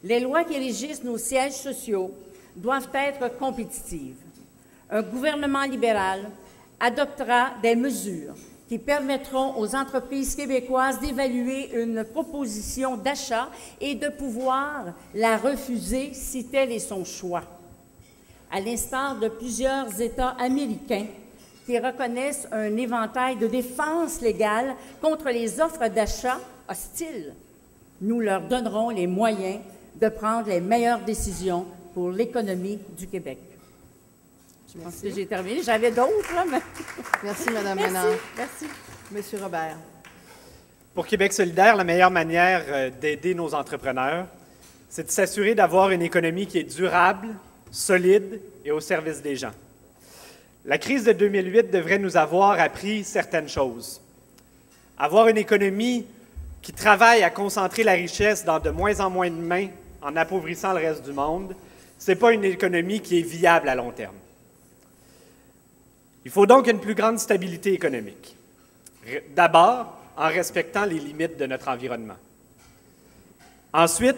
les lois qui régissent nos sièges sociaux doivent être compétitives. Un gouvernement libéral adoptera des mesures qui permettront aux entreprises québécoises d'évaluer une proposition d'achat et de pouvoir la refuser si tel est son choix. À l'instar de plusieurs États américains qui reconnaissent un éventail de défense légale contre les offres d'achat hostiles, nous leur donnerons les moyens de prendre les meilleures décisions pour l'économie du Québec. Je pense que j'ai terminé. J'avais d'autres, là, mais... Merci, Mme Ménard. Merci. Monsieur Robert. Pour Québec solidaire, la meilleure manière d'aider nos entrepreneurs, c'est de s'assurer d'avoir une économie qui est durable, solide et au service des gens. La crise de 2008 devrait nous avoir appris certaines choses. Avoir une économie qui travaille à concentrer la richesse dans de moins en moins de mains en appauvrissant le reste du monde, ce n'est pas une économie qui est viable à long terme. Il faut donc une plus grande stabilité économique. D'abord, en respectant les limites de notre environnement. Ensuite,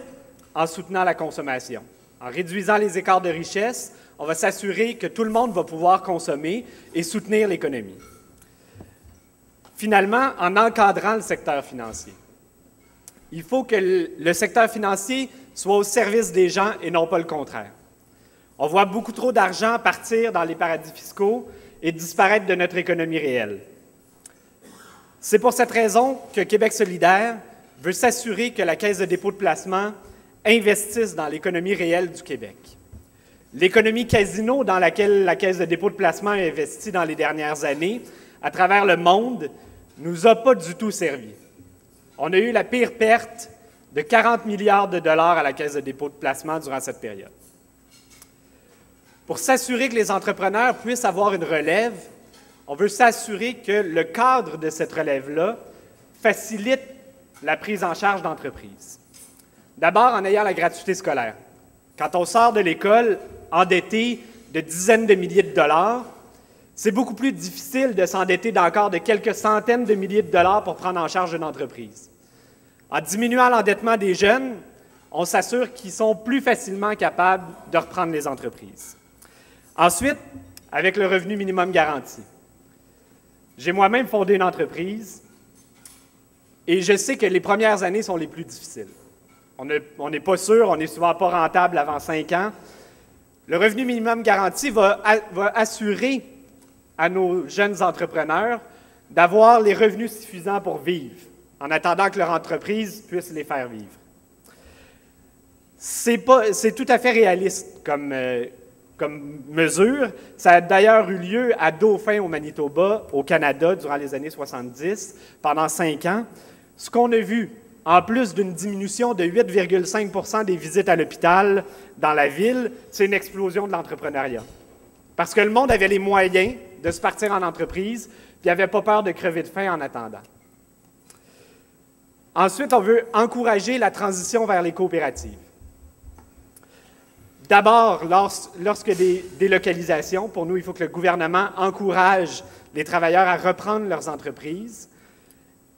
en soutenant la consommation. En réduisant les écarts de richesse, on va s'assurer que tout le monde va pouvoir consommer et soutenir l'économie. Finalement, en encadrant le secteur financier. Il faut que le secteur financier soit au service des gens et non pas le contraire. On voit beaucoup trop d'argent partir dans les paradis fiscaux et disparaître de notre économie réelle. C'est pour cette raison que Québec solidaire veut s'assurer que la Caisse de dépôt de placement investisse dans l'économie réelle du Québec. L'économie casino dans laquelle la Caisse de dépôt de placement a investi dans les dernières années, à travers le monde, nous a pas du tout servi. On a eu la pire perte de 40 milliards de dollars à la Caisse de dépôt de placement durant cette période. Pour s'assurer que les entrepreneurs puissent avoir une relève, on veut s'assurer que le cadre de cette relève-là facilite la prise en charge d'entreprises. D'abord, en ayant la gratuité scolaire. Quand on sort de l'école endetté de dizaines de milliers de dollars, c'est beaucoup plus difficile de s'endetter d'encore de quelques centaines de milliers de dollars pour prendre en charge une entreprise. En diminuant l'endettement des jeunes, on s'assure qu'ils sont plus facilement capables de reprendre les entreprises. Ensuite, avec le revenu minimum garanti. J'ai moi-même fondé une entreprise et je sais que les premières années sont les plus difficiles. On n'est pas sûr, on n'est souvent pas rentable avant 5 ans. Le revenu minimum garanti va assurer à nos jeunes entrepreneurs d'avoir les revenus suffisants pour vivre, en attendant que leur entreprise puisse les faire vivre. C'est tout à fait réaliste comme mesure. Ça a d'ailleurs eu lieu à Dauphin, au Manitoba, au Canada, durant les années 70, pendant 5 ans. Ce qu'on a vu, en plus d'une diminution de 8,5 % des visites à l'hôpital dans la ville, c'est une explosion de l'entrepreneuriat. Parce que le monde avait les moyens de se partir en entreprise, puis il n'avait pas peur de crever de faim en attendant. Ensuite, on veut encourager la transition vers les coopératives. D'abord, lorsque des délocalisations, pour nous, il faut que le gouvernement encourage les travailleurs à reprendre leurs entreprises.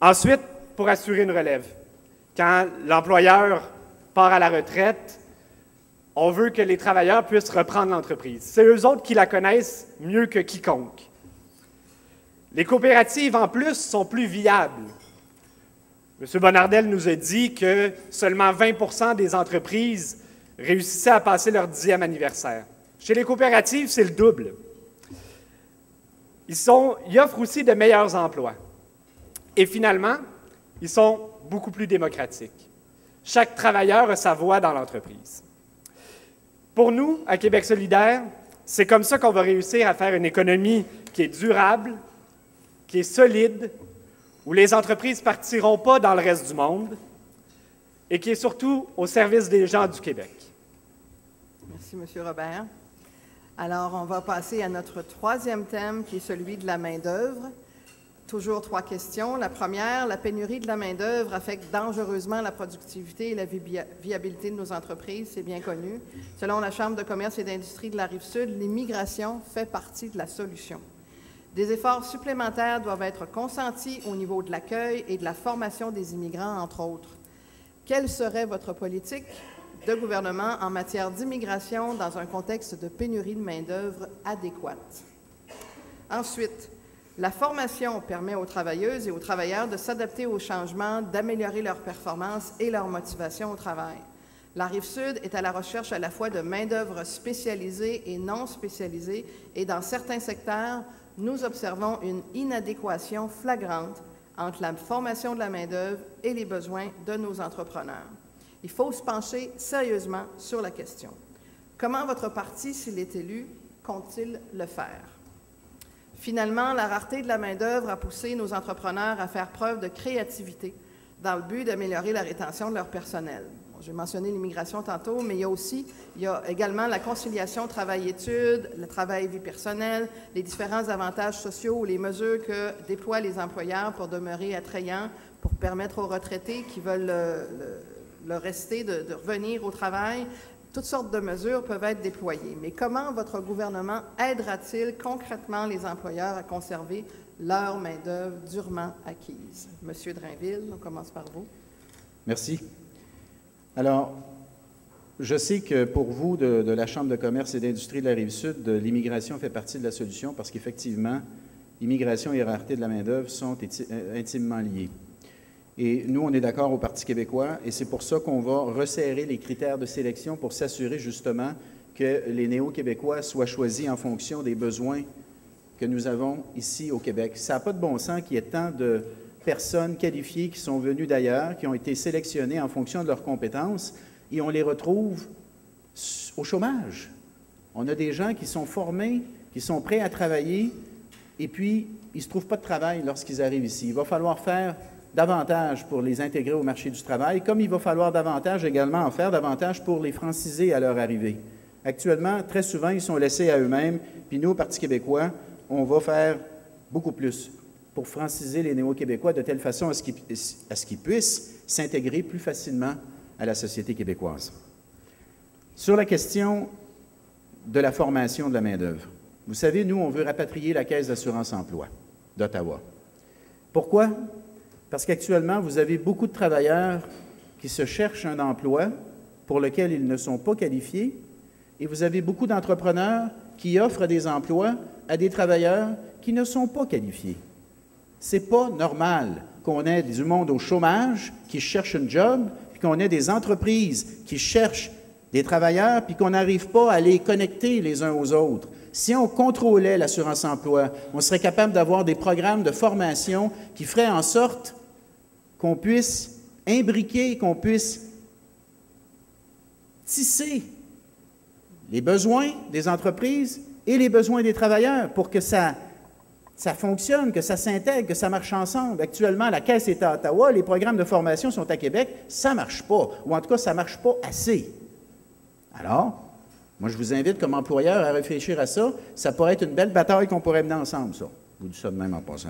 Ensuite, pour assurer une relève. Quand l'employeur part à la retraite, on veut que les travailleurs puissent reprendre l'entreprise. C'est eux autres qui la connaissent mieux que quiconque. Les coopératives, en plus, sont plus viables. M. Bonnardel nous a dit que seulement 20 % des entreprises réussissaient à passer leur 10e anniversaire. Chez les coopératives, c'est le double. Ils offrent aussi de meilleurs emplois. Et finalement, ils sont beaucoup plus démocratiques. Chaque travailleur a sa voix dans l'entreprise. Pour nous, à Québec solidaire, c'est comme ça qu'on va réussir à faire une économie qui est durable, qui est solide, où les entreprises ne partiront pas dans le reste du monde et qui est surtout au service des gens du Québec. Merci, M. Robert. Alors, on va passer à notre troisième thème, qui est celui de la main-d'œuvre. Toujours 3 questions. La première, la pénurie de la main-d'œuvre affecte dangereusement la productivité et la viabilité de nos entreprises, c'est bien connu. Selon la Chambre de commerce et d'industrie de la Rive-Sud, l'immigration fait partie de la solution. Des efforts supplémentaires doivent être consentis au niveau de l'accueil et de la formation des immigrants, entre autres. Quelle serait votre politique de gouvernement en matière d'immigration dans un contexte de pénurie de main-d'œuvre adéquate? Ensuite, la formation permet aux travailleuses et aux travailleurs de s'adapter aux changements, d'améliorer leur performance et leur motivation au travail. La Rive-Sud est à la recherche à la fois de main-d'œuvre spécialisée et non spécialisée, et dans certains secteurs, nous observons une inadéquation flagrante entre la formation de la main-d'œuvre et les besoins de nos entrepreneurs. Il faut se pencher sérieusement sur la question. Comment votre parti, s'il est élu, compte-t-il le faire? Finalement, la rareté de la main-d'œuvre a poussé nos entrepreneurs à faire preuve de créativité dans le but d'améliorer la rétention de leur personnel. Bon, j'ai mentionné l'immigration tantôt, mais il y a également la conciliation travail-études, le travail-vie personnelle, les différents avantages sociaux ou les mesures que déploient les employeurs pour demeurer attrayants, pour permettre aux retraités qui veulent le rester de revenir au travail. Toutes sortes de mesures peuvent être déployées. Mais comment votre gouvernement aidera-t-il concrètement les employeurs à conserver leur main-d'œuvre durement acquise? Monsieur Drainville, on commence par vous. Merci. Alors, je sais que pour vous, de la Chambre de commerce et d'industrie de la Rive-Sud, l'immigration fait partie de la solution parce qu'effectivement, immigration et rareté de la main-d'œuvre sont intimement liées. Et nous, on est d'accord au Parti québécois, et c'est pour ça qu'on va resserrer les critères de sélection pour s'assurer justement que les néo-québécois soient choisis en fonction des besoins que nous avons ici au Québec. Ça n'a pas de bon sens qu'il y ait tant de personnes qualifiées qui sont venues d'ailleurs, qui ont été sélectionnées en fonction de leurs compétences, et on les retrouve au chômage. On a des gens qui sont formés, qui sont prêts à travailler, et puis ils ne se trouvent pas de travail lorsqu'ils arrivent ici. Il va falloir faire davantage pour les intégrer au marché du travail, comme il va falloir également en faire davantage pour les franciser à leur arrivée. Actuellement, très souvent, ils sont laissés à eux-mêmes, puis nous, au Parti québécois, on va faire beaucoup plus pour franciser les Néo-Québécois de telle façon à ce qu'ils puissent s'intégrer plus facilement à la société québécoise. Sur la question de la formation de la main-d'œuvre, vous savez, nous, on veut rapatrier la Caisse d'assurance-emploi d'Ottawa. Pourquoi? Parce qu'actuellement, vous avez beaucoup de travailleurs qui se cherchent un emploi pour lequel ils ne sont pas qualifiés, et vous avez beaucoup d'entrepreneurs qui offrent des emplois à des travailleurs qui ne sont pas qualifiés. Ce n'est pas normal qu'on ait du monde au chômage qui cherche un job, puis qu'on ait des entreprises qui cherchent des travailleurs, puis qu'on n'arrive pas à les connecter les uns aux autres. Si on contrôlait l'assurance-emploi, on serait capable d'avoir des programmes de formation qui feraient en sorte qu'on puisse imbriquer, qu'on puisse tisser les besoins des entreprises et les besoins des travailleurs pour que ça fonctionne, que ça s'intègre, que ça marche ensemble. Actuellement, la Caisse est à Ottawa, les programmes de formation sont à Québec, ça ne marche pas, ou en tout cas, ça ne marche pas assez. Alors, moi, je vous invite comme employeur à réfléchir à ça. Ça pourrait être une belle bataille qu'on pourrait mener ensemble, ça. Je vous dis ça de même en passant.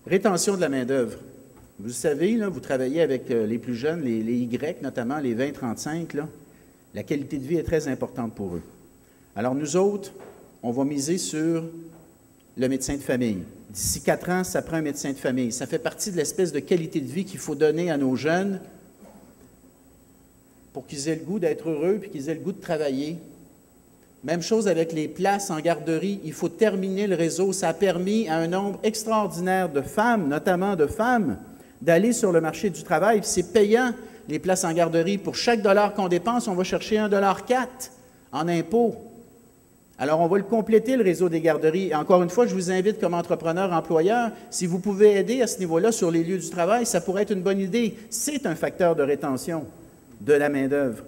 Rétention de la main-d'œuvre. Vous savez, là, vous travaillez avec les plus jeunes, les Y, notamment les 20-35, là. La qualité de vie est très importante pour eux. Alors, nous autres, on va miser sur le médecin de famille. D'ici 4 ans, ça prend un médecin de famille. Ça fait partie de l'espèce de qualité de vie qu'il faut donner à nos jeunes pour qu'ils aient le goût d'être heureux puis qu'ils aient le goût de travailler. Même chose avec les places en garderie. Il faut terminer le réseau. Ça a permis à un nombre extraordinaire de femmes, notamment de femmes, d'aller sur le marché du travail. C'est payant, les places en garderie. Pour chaque dollar qu'on dépense, on va chercher 1,4 $ en impôts. Alors, on va le compléter, le réseau des garderies. Et encore une fois, je vous invite comme entrepreneur, employeur, si vous pouvez aider à ce niveau-là sur les lieux du travail, ça pourrait être une bonne idée. C'est un facteur de rétention de la main-d'œuvre.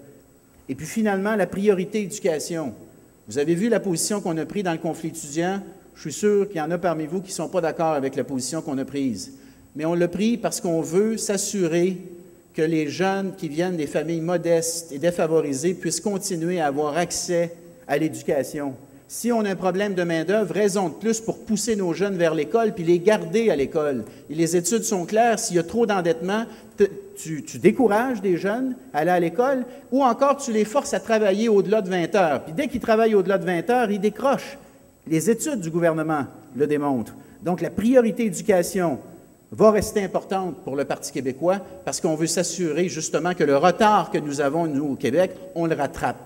Et puis finalement, la priorité éducation. Vous avez vu la position qu'on a prise dans le conflit étudiant. Je suis sûr qu'il y en a parmi vous qui ne sont pas d'accord avec la position qu'on a prise. Mais on l'a pris parce qu'on veut s'assurer que les jeunes qui viennent des familles modestes et défavorisées puissent continuer à avoir accès à l'éducation. Si on a un problème de main-d'œuvre, raison de plus pour pousser nos jeunes vers l'école puis les garder à l'école. Et les études sont claires, s'il y a trop d'endettement, tu décourages des jeunes à aller à l'école ou encore tu les forces à travailler au-delà de 20 heures. Puis dès qu'ils travaillent au-delà de 20 heures, ils décrochent. Les études du gouvernement le démontrent. Donc la priorité éducation va rester importante pour le Parti québécois parce qu'on veut s'assurer justement que le retard que nous avons, nous, au Québec, on le rattrape.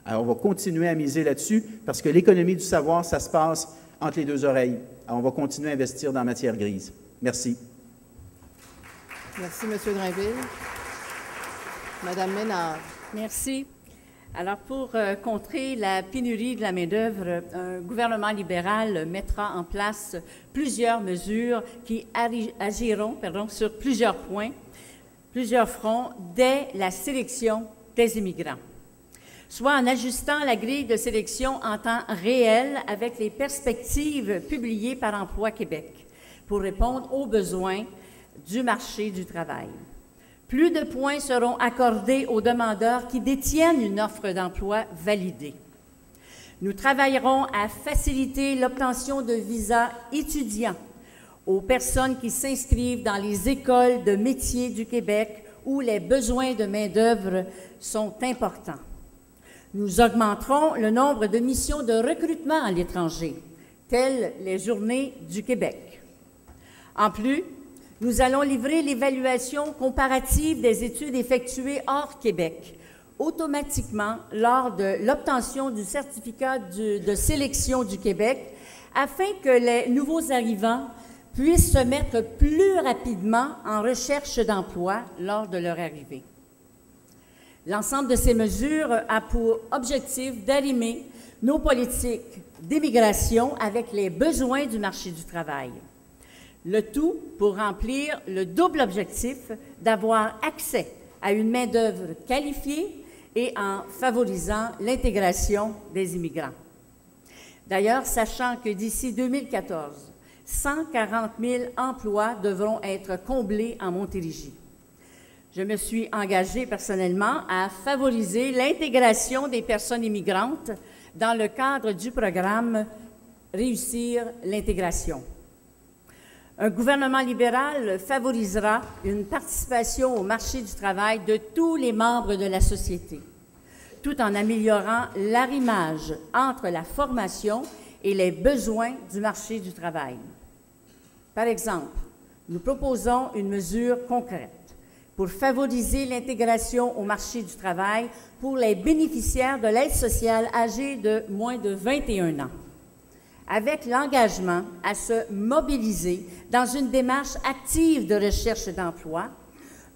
Alors, on va continuer à miser là-dessus parce que l'économie du savoir, ça se passe entre les deux oreilles. Alors, on va continuer à investir dans la matière grise. Merci. Merci, M. Drainville. Madame Ménard. Merci. Alors, pour contrer la pénurie de la main-d'œuvre, un gouvernement libéral mettra en place plusieurs mesures qui agiront sur plusieurs points, plusieurs fronts, dès la sélection des immigrants, soit en ajustant la grille de sélection en temps réel avec les perspectives publiées par Emploi Québec pour répondre aux besoins du marché du travail. Plus de points seront accordés aux demandeurs qui détiennent une offre d'emploi validée. Nous travaillerons à faciliter l'obtention de visas étudiants aux personnes qui s'inscrivent dans les écoles de métiers du Québec où les besoins de main-d'œuvre sont importants. Nous augmenterons le nombre de missions de recrutement à l'étranger, telles les Journées du Québec. En plus, nous allons livrer l'évaluation comparative des études effectuées hors Québec, automatiquement lors de l'obtention du certificat de sélection du Québec, afin que les nouveaux arrivants puissent se mettre plus rapidement en recherche d'emploi lors de leur arrivée. L'ensemble de ces mesures a pour objectif d'arrimer nos politiques d'immigration avec les besoins du marché du travail. Le tout pour remplir le double objectif d'avoir accès à une main-d'œuvre qualifiée et en favorisant l'intégration des immigrants. D'ailleurs, sachant que d'ici 2014, 140 000 emplois devront être comblés en Montérégie. Je me suis engagée personnellement à favoriser l'intégration des personnes immigrantes dans le cadre du programme Réussir l'intégration. Un gouvernement libéral favorisera une participation au marché du travail de tous les membres de la société, tout en améliorant l'arrimage entre la formation et les besoins du marché du travail. Par exemple, nous proposons une mesure concrète pour favoriser l'intégration au marché du travail pour les bénéficiaires de l'aide sociale âgés de moins de 21 ans, avec l'engagement à se mobiliser dans une démarche active de recherche d'emploi.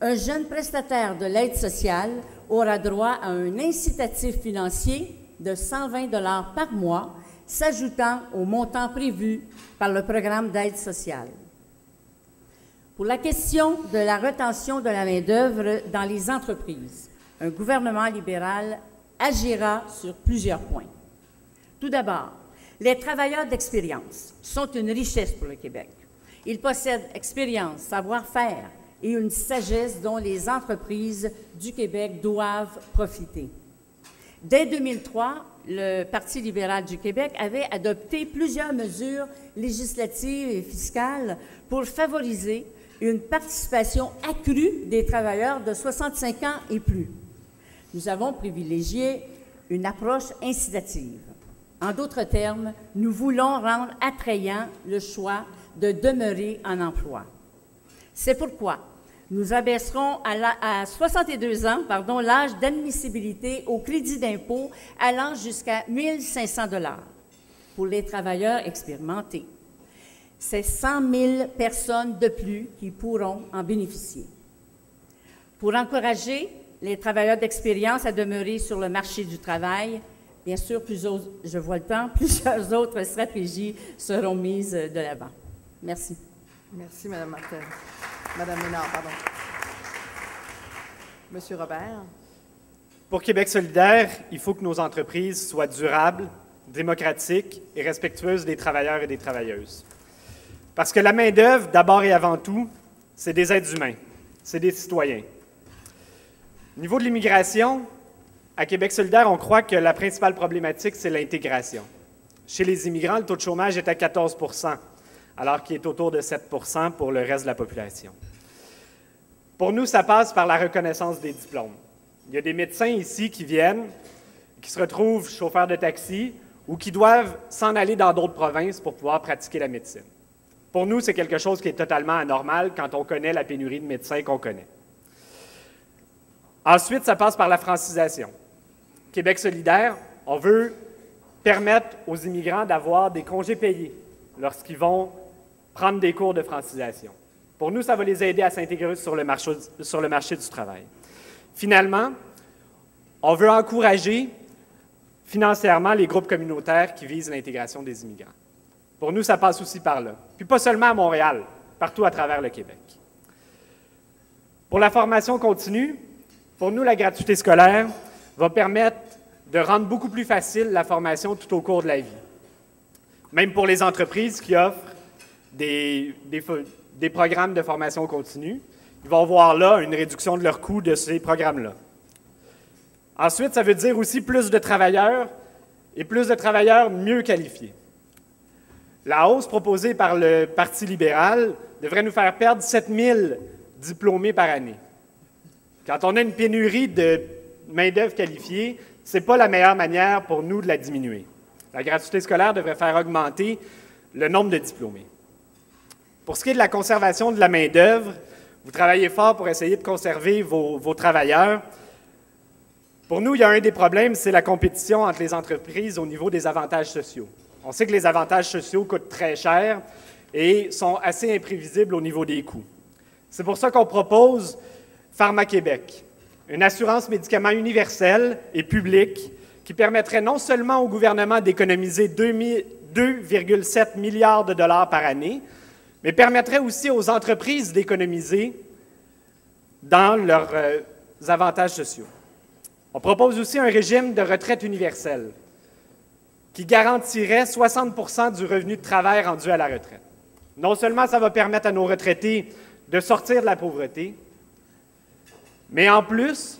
Un jeune prestataire de l'aide sociale aura droit à un incitatif financier de 120 $ par mois, s'ajoutant au montant prévu par le programme d'aide sociale. Pour la question de la rétention de la main-d'œuvre dans les entreprises, un gouvernement libéral agira sur plusieurs points. Tout d'abord, les travailleurs d'expérience sont une richesse pour le Québec. Ils possèdent expérience, savoir-faire et une sagesse dont les entreprises du Québec doivent profiter. Dès 2003, le Parti libéral du Québec avait adopté plusieurs mesures législatives et fiscales pour favoriser une participation accrue des travailleurs de 65 ans et plus. Nous avons privilégié une approche incitative. En d'autres termes, nous voulons rendre attrayant le choix de demeurer en emploi. C'est pourquoi nous abaisserons à 62 ans l'âge d'admissibilité au crédit d'impôt allant jusqu'à 1 500 $ pour les travailleurs expérimentés. C'est 100 000 personnes de plus qui pourront en bénéficier. Pour encourager les travailleurs d'expérience à demeurer sur le marché du travail, bien sûr, je vois le temps, plusieurs autres stratégies seront mises de l'avant. Merci. Merci, Mme Martel. Mme Ménard, pardon. Monsieur Robert. Pour Québec solidaire, il faut que nos entreprises soient durables, démocratiques et respectueuses des travailleurs et des travailleuses. Parce que la main-d'œuvre, d'abord et avant tout, c'est des êtres humains, c'est des citoyens. Au niveau de l'immigration, à Québec solidaire, on croit que la principale problématique, c'est l'intégration. Chez les immigrants, le taux de chômage est à 14 %, alors qu'il est autour de 7 % pour le reste de la population. Pour nous, ça passe par la reconnaissance des diplômes. Il y a des médecins ici qui viennent, qui se retrouvent chauffeurs de taxi ou qui doivent s'en aller dans d'autres provinces pour pouvoir pratiquer la médecine. Pour nous, c'est quelque chose qui est totalement anormal quand on connaît la pénurie de médecins qu'on connaît. Ensuite, ça passe par la francisation. Québec solidaire, on veut permettre aux immigrants d'avoir des congés payés lorsqu'ils vont prendre des cours de francisation. Pour nous, ça va les aider à s'intégrer sur le marché du travail. Finalement, on veut encourager financièrement les groupes communautaires qui visent l'intégration des immigrants. Pour nous, ça passe aussi par là. Puis pas seulement à Montréal, partout à travers le Québec. Pour la formation continue, pour nous, la gratuité scolaire va permettre de rendre beaucoup plus facile la formation tout au cours de la vie. Même pour les entreprises qui offrent des programmes de formation continue, ils vont voir là une réduction de leur coût de ces programmes-là. Ensuite, ça veut dire aussi plus de travailleurs et plus de travailleurs mieux qualifiés. La hausse proposée par le Parti libéral devrait nous faire perdre 7 000 diplômés par année. Quand on a une pénurie de main-d'œuvre qualifiée, ce n'est pas la meilleure manière pour nous de la diminuer. La gratuité scolaire devrait faire augmenter le nombre de diplômés. Pour ce qui est de la conservation de la main-d'œuvre, vous travaillez fort pour essayer de conserver vos travailleurs. Pour nous, il y a un des problèmes, c'est la compétition entre les entreprises au niveau des avantages sociaux. On sait que les avantages sociaux coûtent très cher et sont assez imprévisibles au niveau des coûts. C'est pour ça qu'on propose Pharma-Québec, une assurance médicaments universelle et publique qui permettrait non seulement au gouvernement d'économiser 2,7 milliards de dollars par année, mais permettrait aussi aux entreprises d'économiser dans leurs avantages sociaux. On propose aussi un régime de retraite universelle qui garantirait 60 % du revenu de travail rendu à la retraite. Non seulement ça va permettre à nos retraités de sortir de la pauvreté, Mais en plus,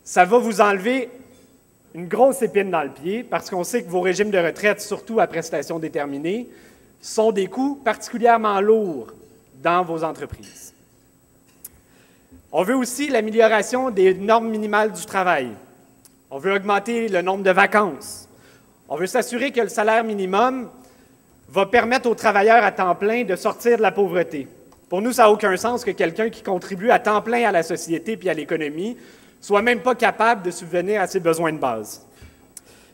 ça va vous enlever une grosse épine dans le pied parce qu'on sait que vos régimes de retraite, surtout à prestations déterminées, sont des coûts particulièrement lourds dans vos entreprises. On veut aussi l'amélioration des normes minimales du travail. On veut augmenter le nombre de vacances. On veut s'assurer que le salaire minimum va permettre aux travailleurs à temps plein de sortir de la pauvreté. Pour nous, ça n'a aucun sens que quelqu'un qui contribue à temps plein à la société puis à l'économie soit même pas capable de subvenir à ses besoins de base.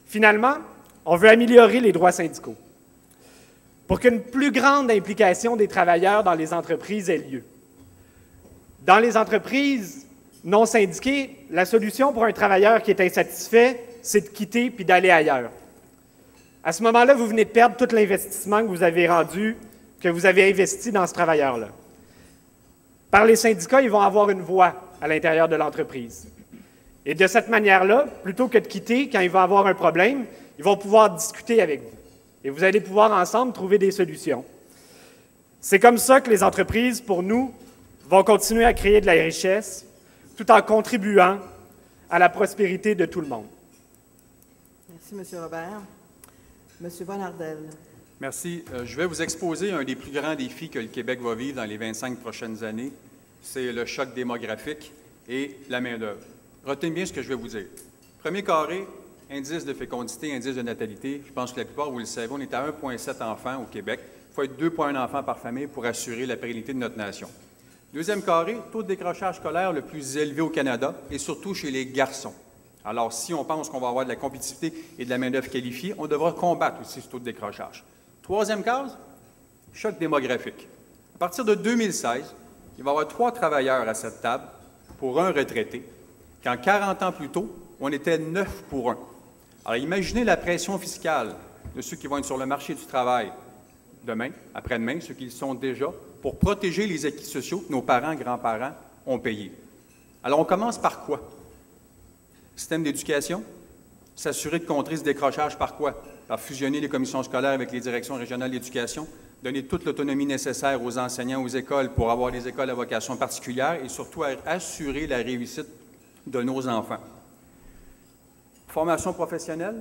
Finalement, on veut améliorer les droits syndicaux pour qu'une plus grande implication des travailleurs dans les entreprises ait lieu. Dans les entreprises non syndiquées, la solution pour un travailleur qui est insatisfait, c'est de quitter puis d'aller ailleurs. À ce moment-là, vous venez de perdre tout l'investissement que vous avez investi dans ce travailleur-là. Par les syndicats, ils vont avoir une voix à l'intérieur de l'entreprise. Et de cette manière-là, plutôt que de quitter quand il va avoir un problème, ils vont pouvoir discuter avec vous. Et vous allez pouvoir ensemble trouver des solutions. C'est comme ça que les entreprises, pour nous, vont continuer à créer de la richesse tout en contribuant à la prospérité de tout le monde. Merci, M. Robert. M. Bonnardel. Merci. Je vais vous exposer un des plus grands défis que le Québec va vivre dans les 25 prochaines années. C'est le choc démographique et la main-d'œuvre. Retenez bien ce que je vais vous dire. Premier carré, indice de fécondité, indice de natalité. Je pense que la plupart, vous le savez, on est à 1,7 enfants au Québec. Il faut être 2,1 enfants par famille pour assurer la pérennité de notre nation. Deuxième carré, taux de décrochage scolaire le plus élevé au Canada et surtout chez les garçons. Alors, si on pense qu'on va avoir de la compétitivité et de la main-d'œuvre qualifiée, on devra combattre aussi ce taux de décrochage. Troisième case, choc démographique. À partir de 2016, il va y avoir 3 travailleurs à cette table pour un retraité, quand 40 ans plus tôt, on était 9 pour 1. Alors, imaginez la pression fiscale de ceux qui vont être sur le marché du travail demain, après-demain, ceux qui le sont déjà, pour protéger les acquis sociaux que nos parents, grands-parents ont payés. Alors, on commence par quoi? Système d'éducation, s'assurer de contrer ce décrochage par quoi? Par fusionner les commissions scolaires avec les directions régionales d'éducation, donner toute l'autonomie nécessaire aux enseignants, aux écoles pour avoir des écoles à vocation particulière et surtout assurer la réussite de nos enfants. Formation professionnelle,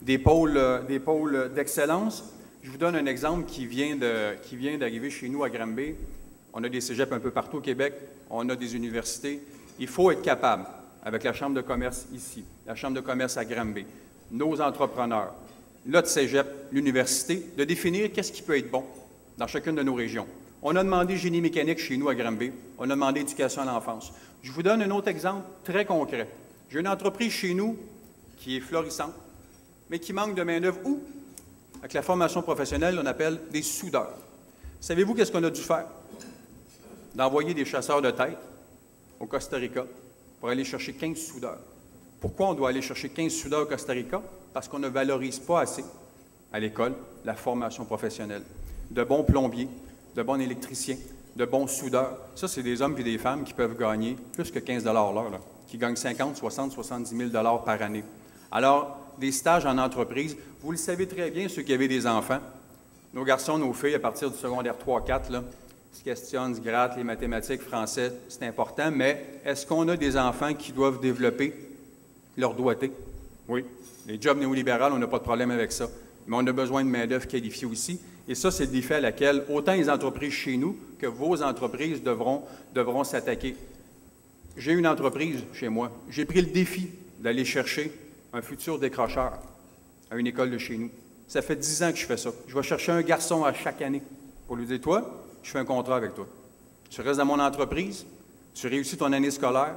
des pôles d'excellence. Je vous donne un exemple qui vient d'arriver chez nous à Granby. On a des cégeps un peu partout au Québec, on a des universités. Il faut être capable, avec la Chambre de commerce ici, la Chambre de commerce à Granby, nos entrepreneurs, notre cégep, l'université, de définir qu'est-ce qui peut être bon dans chacune de nos régions. On a demandé génie mécanique chez nous à Granby, on a demandé éducation à l'enfance. Je vous donne un autre exemple très concret. J'ai une entreprise chez nous qui est florissante, mais qui manque de main-d'œuvre où? Avec la formation professionnelle, on appelle des soudeurs. Savez-vous qu'est-ce qu'on a dû faire? D'envoyer des chasseurs de tête au Costa Rica pour aller chercher 15 soudeurs. Pourquoi on doit aller chercher 15 soudeurs au Costa Rica? Parce qu'on ne valorise pas assez à l'école la formation professionnelle. De bons plombiers, de bons électriciens, de bons soudeurs. Ça, c'est des hommes et des femmes qui peuvent gagner plus que 15 l'heure, là, qui gagnent 50, 60, 70 000 par année. Alors, des stages en entreprise, vous le savez très bien, ceux qui avaient des enfants, nos garçons, nos filles, à partir du secondaire 3-4, là, se questionnent, se grattent, les mathématiques, français, c'est important, mais est-ce qu'on a des enfants qui doivent développer leur doigté? Oui. Les jobs néolibéraux, on n'a pas de problème avec ça, mais on a besoin de main-d'œuvre qualifiée aussi. Et ça, c'est le défi à laquelle autant les entreprises chez nous que vos entreprises devront s'attaquer. J'ai une entreprise chez moi. J'ai pris le défi d'aller chercher un futur décrocheur à une école de chez nous. Ça fait 10 ans que je fais ça. Je vais chercher un garçon à chaque année pour lui dire, toi, je fais un contrat avec toi. Tu restes dans mon entreprise, tu réussis ton année scolaire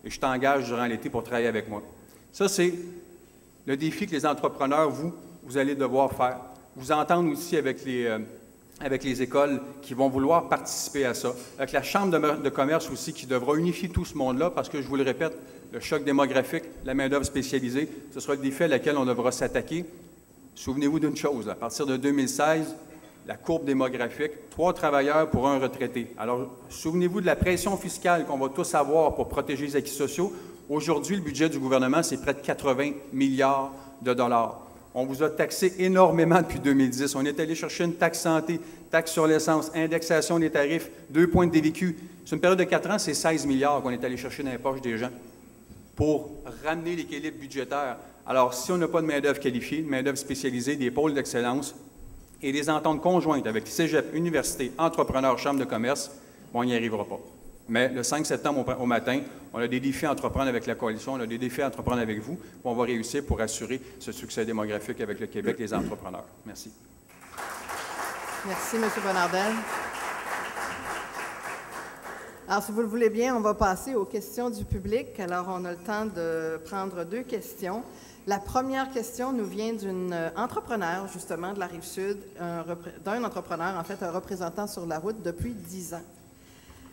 et je t'engage durant l'été pour travailler avec moi. Ça, c'est le défi que les entrepreneurs, vous allez devoir faire. Vous entendre aussi avec les écoles qui vont vouloir participer à ça, avec la Chambre de commerce aussi qui devra unifier tout ce monde-là parce que, je vous le répète, le choc démographique, la main-d'œuvre spécialisée, ce sera le défi à laquelle on devra s'attaquer. Souvenez-vous d'une chose, à partir de 2016, la courbe démographique, 3 travailleurs pour un retraité. Alors, souvenez-vous de la pression fiscale qu'on va tous avoir pour protéger les acquis sociaux. Aujourd'hui, le budget du gouvernement, c'est près de 80 milliards de dollars. On vous a taxé énormément depuis 2010. On est allé chercher une taxe santé, taxe sur l'essence, indexation des tarifs, 2 points de DVQ. Sur une période de 4 ans, c'est 16 milliards qu'on est allé chercher dans les poches des gens pour ramener l'équilibre budgétaire. Alors, si on n'a pas de main-d'œuvre qualifiée, de main-d'œuvre spécialisée, des pôles d'excellence et des ententes conjointes avec cégep, université, entrepreneurs, chambres de commerce, bon, on n'y arrivera pas. Mais le 5 septembre au matin, on a des défis à entreprendre avec la coalition, on a des défis à entreprendre avec vous, puis on va réussir pour assurer ce succès démographique avec le Québec, les entrepreneurs. Merci. Merci, M. Bonnardel. Alors, si vous le voulez bien, on va passer aux questions du public. Alors, on a le temps de prendre 2 questions. La première question nous vient d'une entrepreneur, justement, de la Rive-Sud, d'un entrepreneur, en fait, un représentant sur la route depuis 10 ans.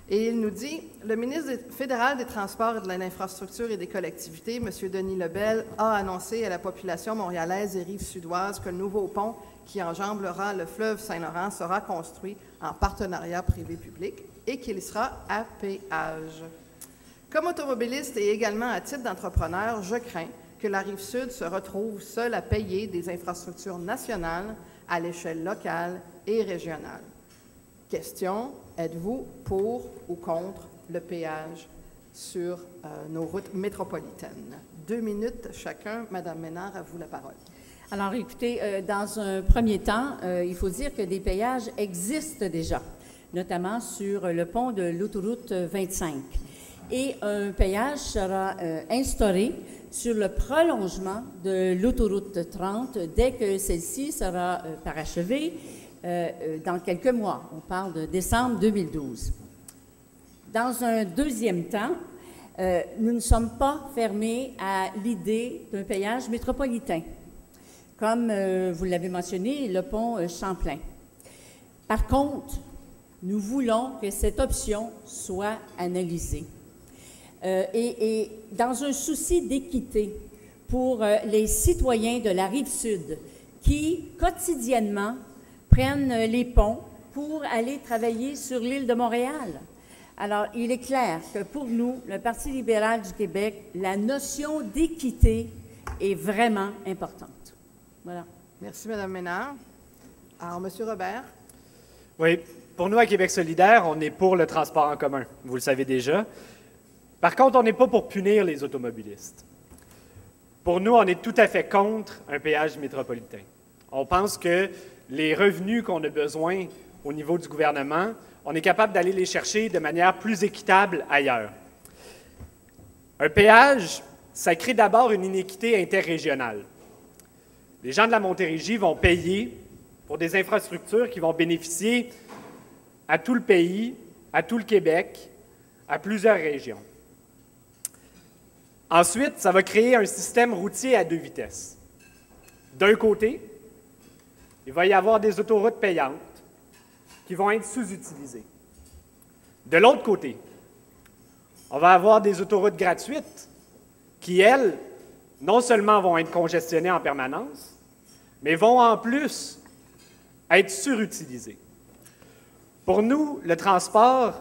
Et il nous dit, le ministre fédéral des Transports et de l'Infrastructure et des Collectivités, M. Denis Lebel, a annoncé à la population montréalaise et rive-sudoise que le nouveau pont qui enjambera le fleuve Saint-Laurent sera construit en partenariat privé-public et qu'il sera à péage. Comme automobiliste et également à titre d'entrepreneur, je crains que la Rive-Sud se retrouve seule à payer des infrastructures nationales à l'échelle locale et régionale. Question, êtes-vous pour ou contre le péage sur nos routes métropolitaines? 2 minutes chacun. Madame Ménard, à vous la parole. Alors, écoutez, dans un premier temps, il faut dire que des péages existent déjà, notamment sur le pont de l'autoroute 25. Et un péage sera instauré sur le prolongement de l'autoroute 30 dès que celle-ci sera parachevée dans quelques mois. On parle de décembre 2012. Dans un deuxième temps, nous ne sommes pas fermés à l'idée d'un péage métropolitain, comme vous l'avez mentionné, le pont Champlain. Par contre, nous voulons que cette option soit analysée. Et dans un souci d'équité pour les citoyens de la Rive-Sud qui, quotidiennement, prennent les ponts pour aller travailler sur l'île de Montréal. Alors, il est clair que pour nous, le Parti libéral du Québec, la notion d'équité est vraiment importante. Voilà. Merci, Mme Ménard. Alors, M. Robert. Oui, pour nous, à Québec solidaire, on est pour le transport en commun. Vous le savez déjà. Par contre, on n'est pas pour punir les automobilistes. Pour nous, on est tout à fait contre un péage métropolitain. On pense que les revenus qu'on a besoin au niveau du gouvernement, on est capable d'aller les chercher de manière plus équitable ailleurs. Un péage, ça crée d'abord une inéquité interrégionale. Les gens de la Montérégie vont payer pour des infrastructures qui vont bénéficier à tout le pays, à tout le Québec, à plusieurs régions. Ensuite, ça va créer un système routier à 2 vitesses. D'un côté, il va y avoir des autoroutes payantes qui vont être sous-utilisées. De l'autre côté, on va avoir des autoroutes gratuites qui, elles, non seulement vont être congestionnées en permanence, mais vont en plus être surutilisées. Pour nous, le transport,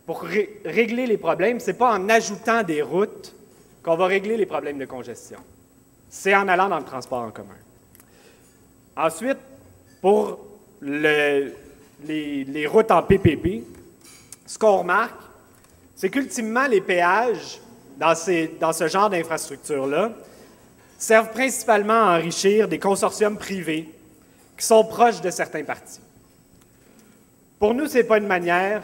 pour régler les problèmes, ce n'est pas en ajoutant des routes qu'on va régler les problèmes de congestion. C'est en allant dans le transport en commun. Ensuite, pour les routes en PPP, ce qu'on remarque, c'est qu'ultimement, les péages dans ce genre d'infrastructure-là servent principalement à enrichir des consortiums privés qui sont proches de certains partis. Pour nous, ce n'est pas une manière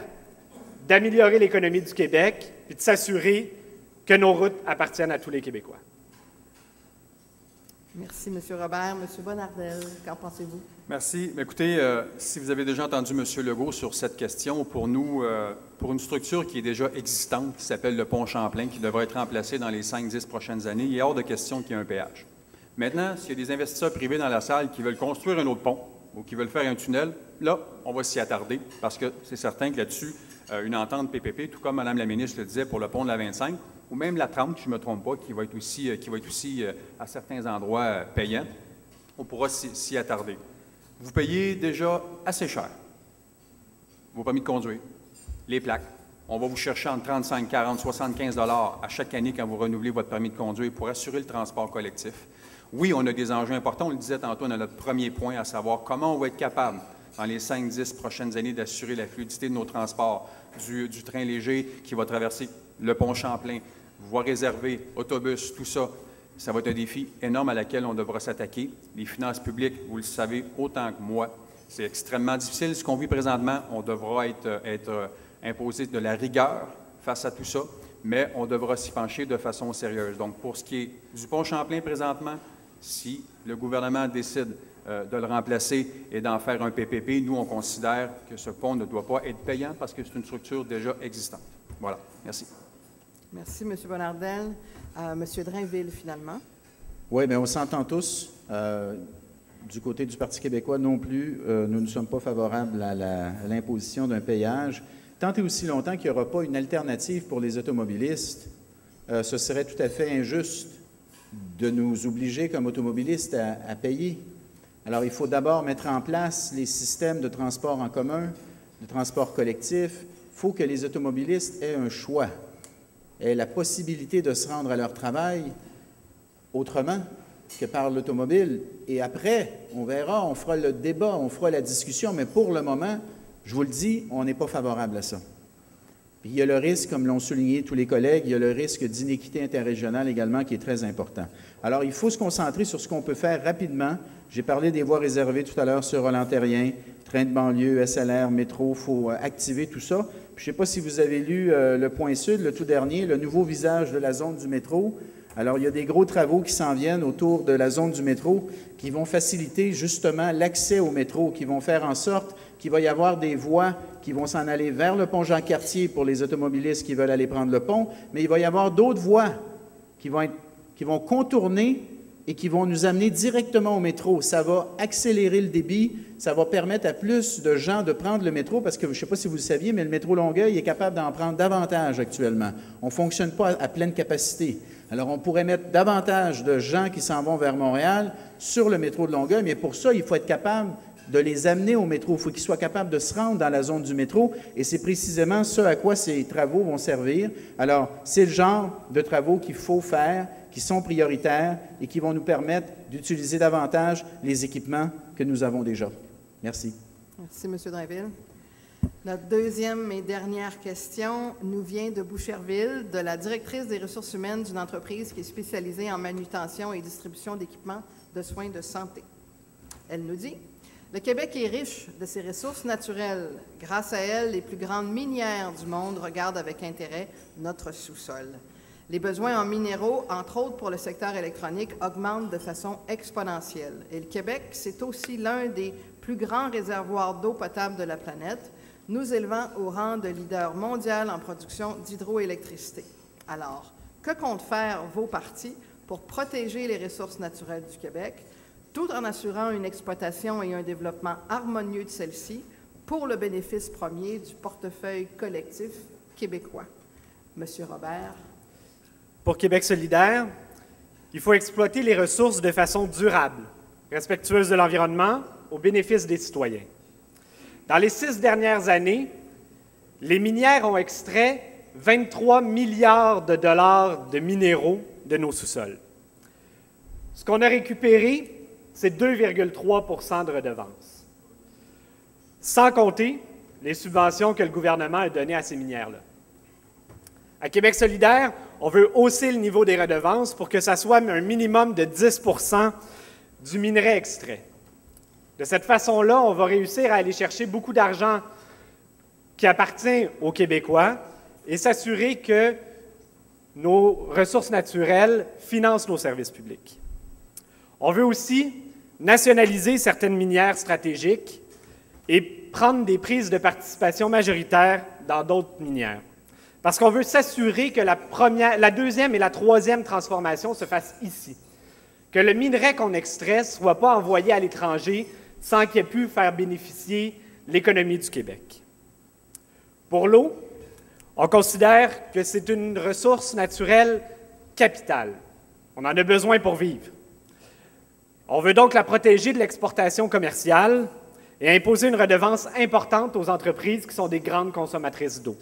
d'améliorer l'économie du Québec et de s'assurer que nos routes appartiennent à tous les Québécois. Merci, M. Robert. M. Bonnardel, qu'en pensez-vous? Merci. Écoutez, si vous avez déjà entendu M. Legault sur cette question, pour nous, pour une structure qui est déjà existante, qui s'appelle le pont Champlain, qui devrait être remplacé dans les 5-10 prochaines années, il est hors de question qu'il y ait un péage. Maintenant, s'il y a des investisseurs privés dans la salle qui veulent construire un autre pont ou qui veulent faire un tunnel, là, on va s'y attarder parce que c'est certain que là-dessus, une entente PPP, tout comme Mme la ministre le disait pour le pont de la 25, ou même la 30, si je ne me trompe pas, qui va être aussi à certains endroits payant, on pourra s'y attarder. Vous payez déjà assez cher vos permis de conduire, les plaques. On va vous chercher entre 35, 40, 75 $ à chaque année quand vous renouvelez votre permis de conduire pour assurer le transport collectif. Oui, on a des enjeux importants, on le disait tantôt dans notre premier point, à savoir comment on va être capable, dans les 5-10 prochaines années, d'assurer la fluidité de nos transports, du train léger qui va traverser le pont Champlain, voies réservées, autobus, tout ça. Ça va être un défi énorme à laquelle on devra s'attaquer. Les finances publiques, vous le savez autant que moi, c'est extrêmement difficile. Ce qu'on vit présentement, on devra être imposé de la rigueur face à tout ça, mais on devra s'y pencher de façon sérieuse. Donc, pour ce qui est du pont Champlain présentement, si le gouvernement décide de le remplacer et d'en faire un PPP, nous, on considère que ce pont ne doit pas être payant parce que c'est une structure déjà existante. Voilà. Merci. Merci, M. Bonnardel. M. Drainville, finalement. Oui, bien, on s'entend tous. Du côté du Parti québécois non plus, nous ne sommes pas favorables à l'imposition d'un péage. Tant et aussi longtemps qu'il n'y aura pas une alternative pour les automobilistes, ce serait tout à fait injuste de nous obliger comme automobilistes à payer. Alors, il faut d'abord mettre en place les systèmes de transport en commun, de transport collectif. Il faut que les automobilistes aient un choix, aient la possibilité de se rendre à leur travail autrement que par l'automobile. Et après, on verra, on fera le débat, on fera la discussion, mais pour le moment, je vous le dis, on n'est pas favorable à ça. Puis il y a le risque, comme l'ont souligné tous les collègues, il y a le risque d'inéquité interrégionale également qui est très important. Alors, il faut se concentrer sur ce qu'on peut faire rapidement. J'ai parlé des voies réservées tout à l'heure sur Roland-Terrien, train de banlieue, SLR, métro, il faut activer tout ça. Puis, je ne sais pas si vous avez lu le Point Sud, le tout dernier, le nouveau visage de la zone du métro. Alors, il y a des gros travaux qui s'en viennent autour de la zone du métro qui vont faciliter justement l'accès au métro, qui vont faire en sorte qu'il va y avoir des voies qui vont s'en aller vers le pont Jean-Cartier pour les automobilistes qui veulent aller prendre le pont, mais il va y avoir d'autres voies qui vont contourner et qui vont nous amener directement au métro. Ça va accélérer le débit, ça va permettre à plus de gens de prendre le métro, parce que je ne sais pas si vous le saviez, mais le métro Longueuil est capable d'en prendre davantage actuellement. On ne fonctionne pas à pleine capacité. Alors, on pourrait mettre davantage de gens qui s'en vont vers Montréal sur le métro de Longueuil, mais pour ça, il faut être capable de les amener au métro. Il faut qu'ils soient capables de se rendre dans la zone du métro, et c'est précisément ce à quoi ces travaux vont servir. Alors, c'est le genre de travaux qu'il faut faire, qui sont prioritaires et qui vont nous permettre d'utiliser davantage les équipements que nous avons déjà. Merci. Merci, M. Drainville. Notre deuxième et dernière question nous vient de Boucherville, de la directrice des ressources humaines d'une entreprise qui est spécialisée en manutention et distribution d'équipements de soins de santé. Elle nous dit: le Québec est riche de ses ressources naturelles. Grâce à elles, les plus grandes minières du monde regardent avec intérêt notre sous-sol. Les besoins en minéraux, entre autres pour le secteur électronique, augmentent de façon exponentielle. Et le Québec, c'est aussi l'un des plus grands réservoirs d'eau potable de la planète, nous élevant au rang de leader mondial en production d'hydroélectricité. Alors, que comptent faire vos partis pour protéger les ressources naturelles du Québec, tout en assurant une exploitation et un développement harmonieux de celles-ci pour le bénéfice premier du portefeuille collectif québécois? Monsieur Robert. Pour Québec solidaire, il faut exploiter les ressources de façon durable, respectueuse de l'environnement, au bénéfice des citoyens. Dans les 6 dernières années, les minières ont extrait 23 milliards de dollars de minéraux de nos sous-sols. Ce qu'on a récupéré, c'est 2,3 % de redevances, sans compter les subventions que le gouvernement a données à ces minières-là. À Québec solidaire, on veut hausser le niveau des redevances pour que ça soit un minimum de 10 % du minerai extrait. De cette façon-là, on va réussir à aller chercher beaucoup d'argent qui appartient aux Québécois et s'assurer que nos ressources naturelles financent nos services publics. On veut aussi nationaliser certaines minières stratégiques et prendre des prises de participation majoritaires dans d'autres minières. Parce qu'on veut s'assurer que la deuxième et la troisième transformation se fassent ici. Que le minerai qu'on extrait ne soit pas envoyé à l'étranger sans qu'il ait pu faire bénéficier l'économie du Québec. Pour l'eau, on considère que c'est une ressource naturelle capitale. On en a besoin pour vivre. On veut donc la protéger de l'exportation commerciale et imposer une redevance importante aux entreprises qui sont des grandes consommatrices d'eau.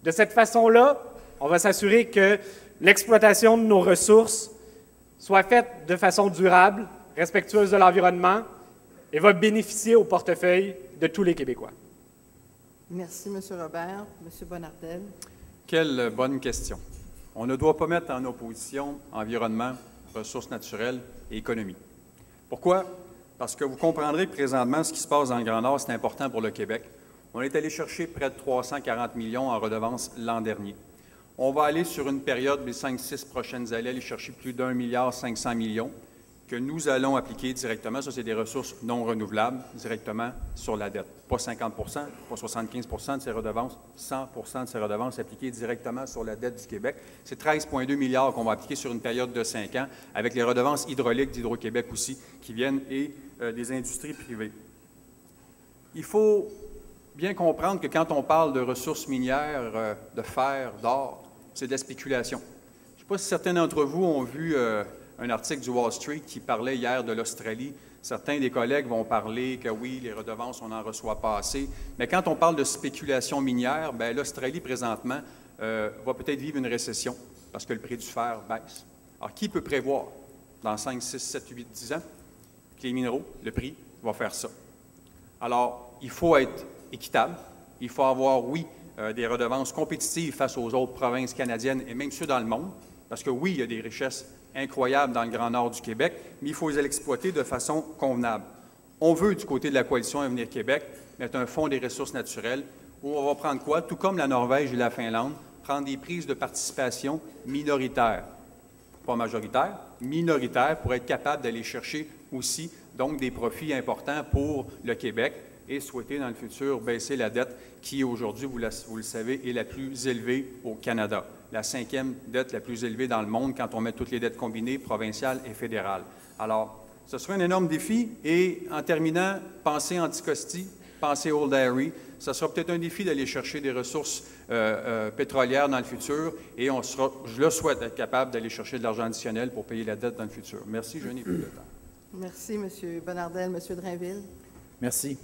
De cette façon-là, on va s'assurer que l'exploitation de nos ressources soit faite de façon durable, respectueuse de l'environnement et va bénéficier au portefeuille de tous les Québécois. Merci, M. Robert. M. Bonnardel. Quelle bonne question. On ne doit pas mettre en opposition environnement, ressources naturelles et économie. Pourquoi? Parce que vous comprendrez que présentement, ce qui se passe dans le Grand Nord, c'est important pour le Québec. On est allé chercher près de 340 millions en redevances l'an dernier. On va aller sur une période des 5-6 prochaines années, aller chercher plus d'1,5 milliard que nous allons appliquer directement, ça c'est des ressources non renouvelables, directement sur la dette. Pas 50 pas 75 de ces redevances, 100 de ces redevances appliquées directement sur la dette du Québec. C'est 13,2 milliards qu'on va appliquer sur une période de 5 ans, avec les redevances hydrauliques d'Hydro-Québec aussi, qui viennent, et des industries privées. Il faut bien comprendre que quand on parle de ressources minières, de fer, d'or, c'est de la spéculation. Je ne sais pas si certains d'entre vous ont vu un article du Wall Street qui parlait hier de l'Australie. Certains des collègues vont parler que oui, les redevances, on n'en reçoit pas assez. Mais quand on parle de spéculation minière, bien, l'Australie, présentement, va peut-être vivre une récession parce que le prix du fer baisse. Alors, qui peut prévoir dans 5, 6, 7, 8, 10 ans que les minéraux, le prix, va faire ça? Alors, il faut être équitable. Il faut avoir, oui, des redevances compétitives face aux autres provinces canadiennes et même ceux dans le monde, parce que oui, il y a des richesses incroyables dans le Grand Nord du Québec, mais il faut les exploiter de façon convenable. On veut, du côté de la Coalition Avenir Québec, mettre un fonds des ressources naturelles où on va prendre quoi? Tout comme la Norvège et la Finlande, prendre des prises de participation minoritaires. Pas majoritaires, minoritaires, pour être capable d'aller chercher aussi donc des profits importants pour le Québec et souhaiter dans le futur baisser la dette qui aujourd'hui, vous le savez, est la plus élevée au Canada. La 5e dette la plus élevée dans le monde quand on met toutes les dettes combinées, provinciales et fédérales. Alors, ce sera un énorme défi et en terminant, pensez Anticosti, pensez Old Dairy. Ce sera peut-être un défi d'aller chercher des ressources pétrolières dans le futur et on sera, je le souhaite, être capable d'aller chercher de l'argent additionnel pour payer la dette dans le futur. Merci, je n'ai plus de temps. Merci, M. Bonnardel. M. Drainville. Merci.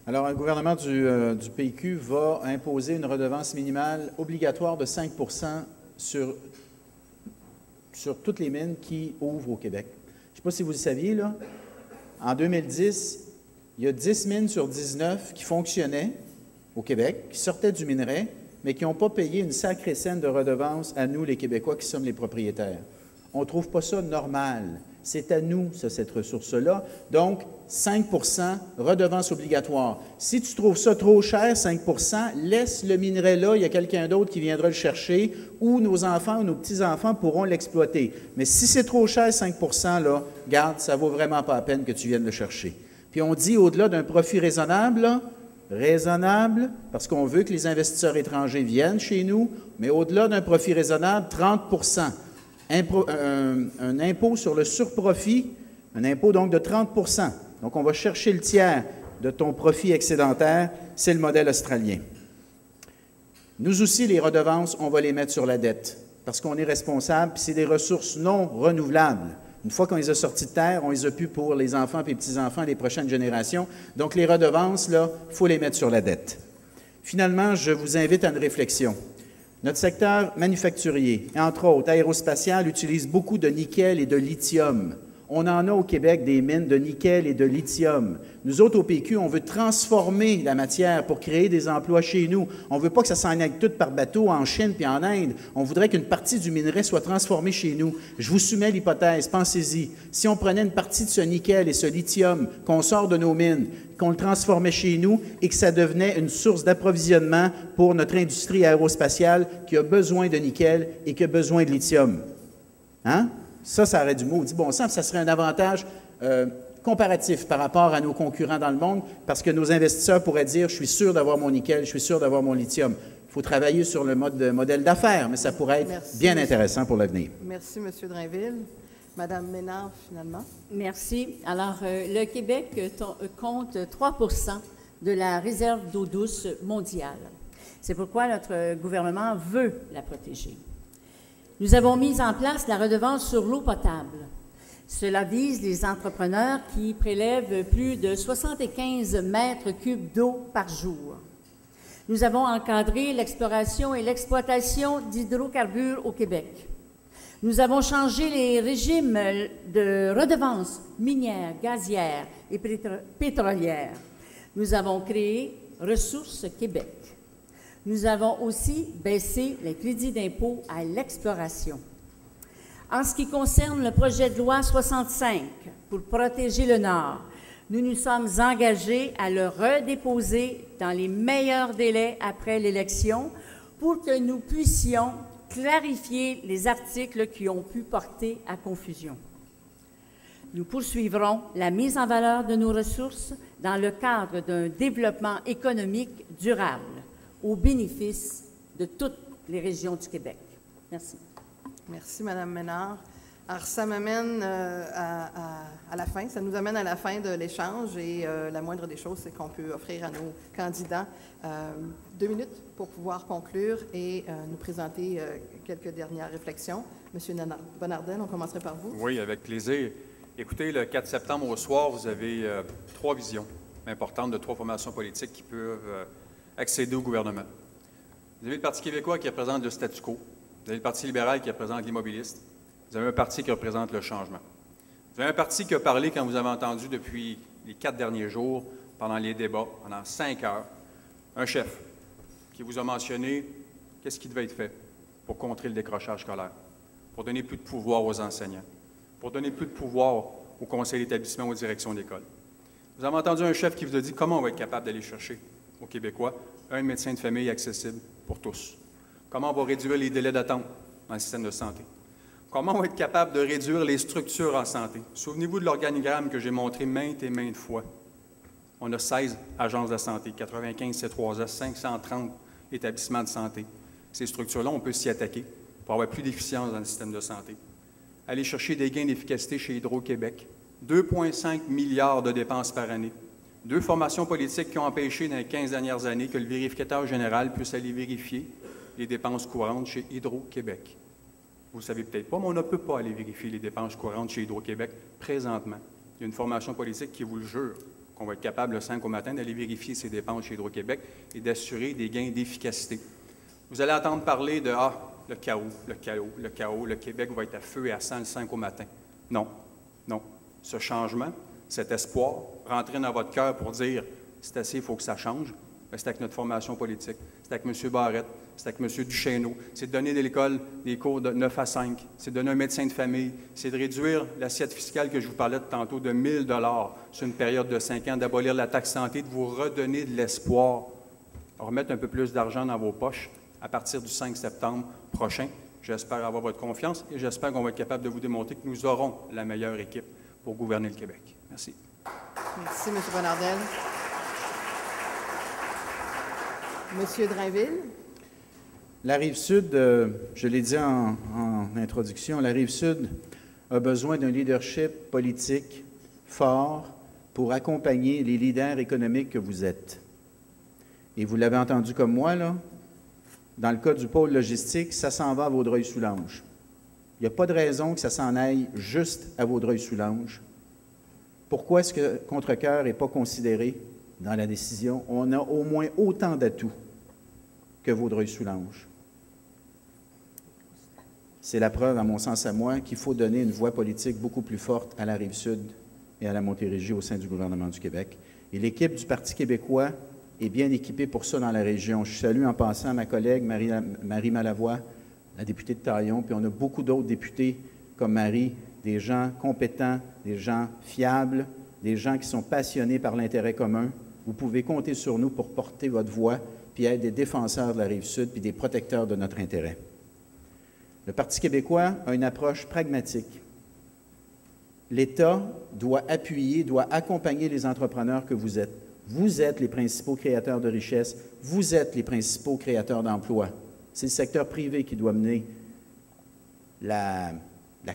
Alors, le gouvernement du PQ va imposer une redevance minimale obligatoire de 5 sur toutes les mines qui ouvrent au Québec. Je ne sais pas si vous le saviez, là, en 2010, il y a 10 mines sur 19 qui fonctionnaient au Québec, qui sortaient du minerai, mais qui n'ont pas payé une sacrée scène de redevance à nous, les Québécois, qui sommes les propriétaires. On ne trouve pas ça normal. C'est à nous, ça, cette ressource-là. Donc, 5 redevance obligatoire. Si tu trouves ça trop cher, 5 laisse le minerai là, il y a quelqu'un d'autre qui viendra le chercher, ou nos enfants ou nos petits-enfants pourront l'exploiter. Mais si c'est trop cher, 5 là, garde, ça ne vaut vraiment pas la peine que tu viennes le chercher. Puis on dit, au-delà d'un profit raisonnable, là, raisonnable, parce qu'on veut que les investisseurs étrangers viennent chez nous, mais au-delà d'un profit raisonnable, 30 un impôt sur le surprofit, un impôt donc de 30 Donc, on va chercher le tiers de ton profit excédentaire, c'est le modèle australien. Nous aussi, les redevances, on va les mettre sur la dette, parce qu'on est responsable, puis c'est des ressources non renouvelables. Une fois qu'on les a sortis de terre, on les a plus pour les enfants et les petits-enfants, les prochaines générations. Donc, les redevances, là, il faut les mettre sur la dette. Finalement, je vous invite à une réflexion. Notre secteur manufacturier, entre autres aérospatial, utilise beaucoup de nickel et de lithium. On en a au Québec des mines de nickel et de lithium. Nous autres, au PQ, on veut transformer la matière pour créer des emplois chez nous. On ne veut pas que ça s'en aille tout par bateau en Chine puis en Inde. On voudrait qu'une partie du minerai soit transformée chez nous. Je vous soumets l'hypothèse, pensez-y. Si on prenait une partie de ce nickel et ce lithium qu'on sort de nos mines, qu'on le transformait chez nous et que ça devenait une source d'approvisionnement pour notre industrie aérospatiale qui a besoin de nickel et qui a besoin de lithium. Hein? Ça aurait du mot. Dit bon sens, ça serait un avantage comparatif par rapport à nos concurrents dans le monde, parce que nos investisseurs pourraient dire, je suis sûr d'avoir mon nickel, je suis sûr d'avoir mon lithium. Il faut travailler sur le modèle d'affaires, mais ça pourrait être bien intéressant pour l'avenir. Merci, M. Drainville. Mme Ménard, finalement. Merci. Alors, le Québec compte 3 de la réserve d'eau douce mondiale. C'est pourquoi notre gouvernement veut la protéger. Nous avons mis en place la redevance sur l'eau potable. Cela vise les entrepreneurs qui prélèvent plus de 75 mètres cubes d'eau par jour. Nous avons encadré l'exploration et l'exploitation d'hydrocarbures au Québec. Nous avons changé les régimes de redevances minières, gazières et pétrolières. Nous avons créé Ressources Québec. Nous avons aussi baissé les crédits d'impôt à l'exploration. En ce qui concerne le projet de loi 65 pour protéger le Nord, nous nous sommes engagés à le redéposer dans les meilleurs délais après l'élection pour que nous puissions clarifier les articles qui ont pu porter à confusion. Nous poursuivrons la mise en valeur de nos ressources dans le cadre d'un développement économique durable au bénéfice de toutes les régions du Québec. Merci. Merci, Mme Ménard. Alors, ça m'amène à la fin, ça nous amène à la fin de l'échange et la moindre des choses, c'est qu'on peut offrir à nos candidats 2 minutes pour pouvoir conclure et nous présenter quelques dernières réflexions. Monsieur Bonnardel, on commencerait par vous. Oui, avec plaisir. Écoutez, le 4 septembre au soir, vous avez 3 visions importantes de 3 formations politiques qui peuvent accéder au gouvernement. Vous avez le Parti québécois qui représente le statu quo. Vous avez le Parti libéral qui représente l'immobiliste. Vous avez un parti qui représente le changement. Vous avez un parti qui a parlé, quand vous avez entendu depuis les 4 derniers jours, pendant les débats, pendant 5 heures, un chef qui vous a mentionné qu'est-ce qui devait être fait pour contrer le décrochage scolaire, pour donner plus de pouvoir aux enseignants, pour donner plus de pouvoir au conseil d'établissement, aux directions d'école. Vous avez entendu un chef qui vous a dit comment on va être capable d'aller chercher aux Québécois un médecin de famille accessible pour tous. Comment on va réduire les délais d'attente dans le système de santé. Comment on va être capable de réduire les structures en santé. Souvenez-vous de l'organigramme que j'ai montré maintes et maintes fois. On a 16 agences de santé, 95 C3S, 530 établissements de santé. Ces structures-là, on peut s'y attaquer pour avoir plus d'efficience dans le système de santé. Aller chercher des gains d'efficacité chez Hydro-Québec. 2,5 milliards de dépenses par année. 2 formations politiques qui ont empêché dans les 15 dernières années que le vérificateur général puisse aller vérifier les dépenses courantes chez Hydro-Québec. Vous ne le savez peut-être pas, mais on ne peut pas aller vérifier les dépenses courantes chez Hydro-Québec présentement. Il y a une formation politique qui vous le jure qu'on va être capable le 5 au matin d'aller vérifier ces dépenses chez Hydro-Québec et d'assurer des gains d'efficacité. Vous allez entendre parler de « le chaos, le chaos, le chaos, le Québec va être à feu et à sang le 5 au matin ». Non, non. Ce changement, cet espoir, rentrer dans votre cœur pour dire « c'est assez, il faut que ça change », c'est avec notre formation politique, c'est avec M. Barrette, c'est avec M. Duchesneau, c'est de donner à l'école des cours de 9 à 5, c'est de donner un médecin de famille, c'est de réduire l'assiette fiscale que je vous parlais de tantôt de 1 000 $ sur une période de 5 ans, d'abolir la taxe santé, de vous redonner de l'espoir, remettre un peu plus d'argent dans vos poches à partir du 5 septembre prochain. J'espère avoir votre confiance et j'espère qu'on va être capable de vous démontrer que nous aurons la meilleure équipe pour gouverner le Québec. Merci. Merci, M. Bonnardel. Monsieur Drainville. La Rive-Sud, je l'ai dit en introduction, la Rive-Sud a besoin d'un leadership politique fort pour accompagner les leaders économiques que vous êtes. Et vous l'avez entendu comme moi, là, dans le cas du pôle logistique, ça s'en va à Vaudreuil-Soulanges. Il n'y a pas de raison que ça s'en aille juste à Vaudreuil-Soulanges. Pourquoi est-ce que Contrecœur n'est pas considéré dans la décision? On a au moins autant d'atouts que Vaudreuil-Soulanges. C'est la preuve, à mon sens à moi, qu'il faut donner une voix politique beaucoup plus forte à la Rive-Sud et à la Montérégie au sein du gouvernement du Québec. Et l'équipe du Parti québécois est bien équipée pour ça dans la région. Je salue en passant ma collègue Marie Malavoie, la députée de Taillon, puis on a beaucoup d'autres députés comme Marie, des gens compétents, des gens fiables, des gens qui sont passionnés par l'intérêt commun. Vous pouvez compter sur nous pour porter votre voix puis être des défenseurs de la Rive-Sud puis des protecteurs de notre intérêt. Le Parti québécois a une approche pragmatique. L'État doit appuyer, doit accompagner les entrepreneurs que vous êtes. Vous êtes les principaux créateurs de richesses, vous êtes les principaux créateurs d'emplois. C'est le secteur privé qui doit mener la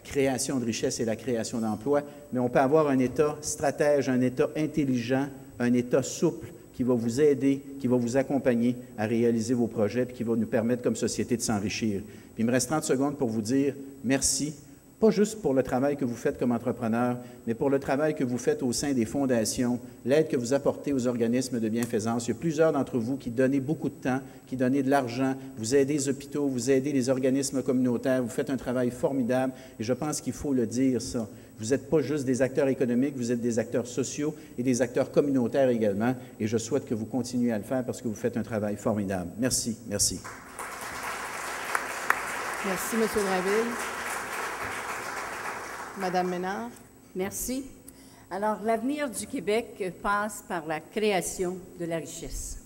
création de richesses et la création d'emplois, mais on peut avoir un État stratège, un État intelligent, un État souple qui va vous aider, qui va vous accompagner à réaliser vos projets puis qui va nous permettre comme société de s'enrichir. Puis il me reste 30 secondes pour vous dire merci, pas juste pour le travail que vous faites comme entrepreneur, mais pour le travail que vous faites au sein des fondations, l'aide que vous apportez aux organismes de bienfaisance. Il y a plusieurs d'entre vous qui donnez beaucoup de temps, qui donnez de l'argent, vous aidez les hôpitaux, vous aidez les organismes communautaires, vous faites un travail formidable et je pense qu'il faut le dire, ça. Vous n'êtes pas juste des acteurs économiques, vous êtes des acteurs sociaux et des acteurs communautaires également et je souhaite que vous continuiez à le faire parce que vous faites un travail formidable. Merci, merci. Merci, M. Drainville. Madame Ménard. Merci. Alors, l'avenir du Québec passe par la création de la richesse.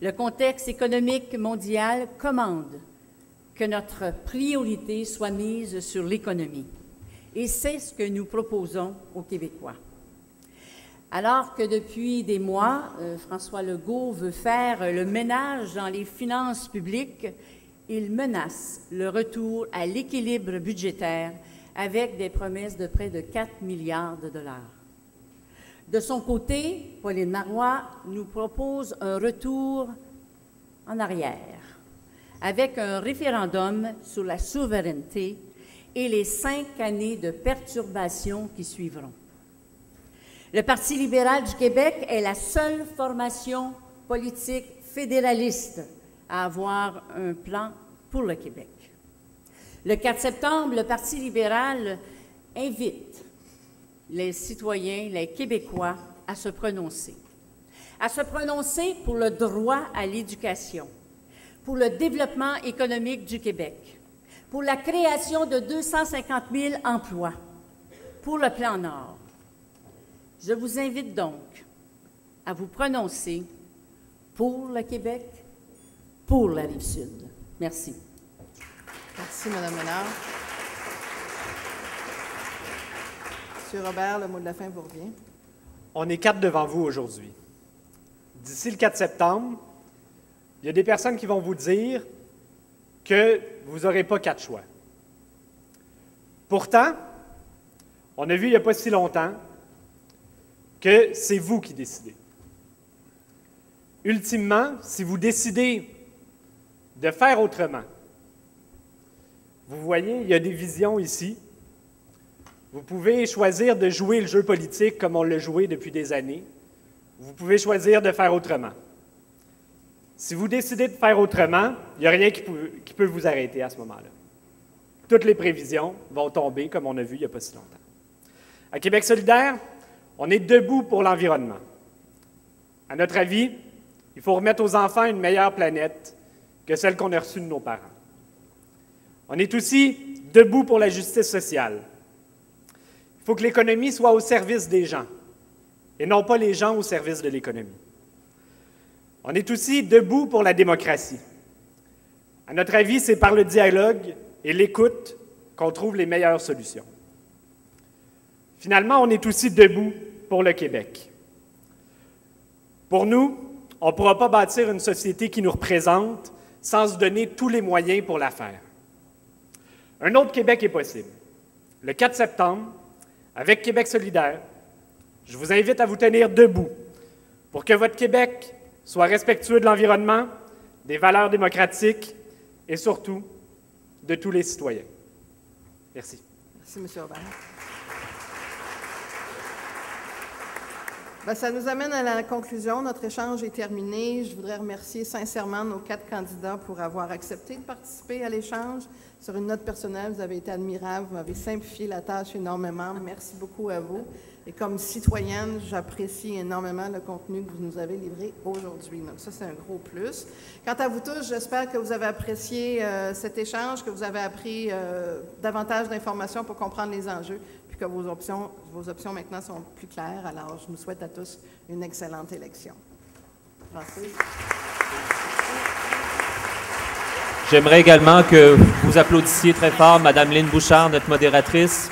Le contexte économique mondial commande que notre priorité soit mise sur l'économie. Et c'est ce que nous proposons aux Québécois. Alors que depuis des mois, François Legault veut faire le ménage dans les finances publiques, il menace le retour à l'équilibre budgétaire avec des promesses de près de 4 milliards de dollars. De son côté, Pauline Marois nous propose un retour en arrière, avec un référendum sur la souveraineté et les 5 années de perturbations qui suivront. Le Parti libéral du Québec est la seule formation politique fédéraliste à avoir un plan pour le Québec. Le 4 septembre, le Parti libéral invite les citoyens, les Québécois, à se prononcer pour le droit à l'éducation, pour le développement économique du Québec, pour la création de 250 000 emplois, pour le Plan Nord. Je vous invite donc à vous prononcer pour le Québec, pour la Rive-Sud. Merci. Merci, Mme Ménard. M. Robert, le mot de la fin vous revient. On est 4 devant vous aujourd'hui. D'ici le 4 septembre, il y a des personnes qui vont vous dire que vous n'aurez pas 4 choix. Pourtant, on a vu il n'y a pas si longtemps que c'est vous qui décidez. Ultimement, si vous décidez de faire autrement, vous voyez, il y a des visions ici. Vous pouvez choisir de jouer le jeu politique comme on l'a joué depuis des années. Vous pouvez choisir de faire autrement. Si vous décidez de faire autrement, il n'y a rien qui peut vous arrêter à ce moment-là. Toutes les prévisions vont tomber, comme on a vu il n'y a pas si longtemps. À Québec solidaire, on est debout pour l'environnement. À notre avis, il faut remettre aux enfants une meilleure planète que celle qu'on a reçue de nos parents. On est aussi debout pour la justice sociale. Il faut que l'économie soit au service des gens et non pas les gens au service de l'économie. On est aussi debout pour la démocratie. À notre avis, c'est par le dialogue et l'écoute qu'on trouve les meilleures solutions. Finalement, on est aussi debout pour le Québec. Pour nous, on ne pourra pas bâtir une société qui nous représente sans se donner tous les moyens pour la faire. Un autre Québec est possible. Le 4 septembre, avec Québec solidaire, je vous invite à vous tenir debout pour que votre Québec soit respectueux de l'environnement, des valeurs démocratiques et surtout de tous les citoyens. Merci. Merci, M. Aubert. Bien, ça nous amène à la conclusion. Notre échange est terminé. Je voudrais remercier sincèrement nos 4 candidats pour avoir accepté de participer à l'échange. Sur une note personnelle, vous avez été admirable, vous m'avez simplifié la tâche énormément. Merci beaucoup à vous. Et comme citoyenne, j'apprécie énormément le contenu que vous nous avez livré aujourd'hui. Donc ça, c'est un gros plus. Quant à vous tous, j'espère que vous avez apprécié cet échange, que vous avez appris davantage d'informations pour comprendre les enjeux, puis que vos options maintenant sont plus claires. Alors, je nous souhaite à tous une excellente élection. Francis. J'aimerais également que vous applaudissiez très fort Mme Lynne Bouchard, notre modératrice.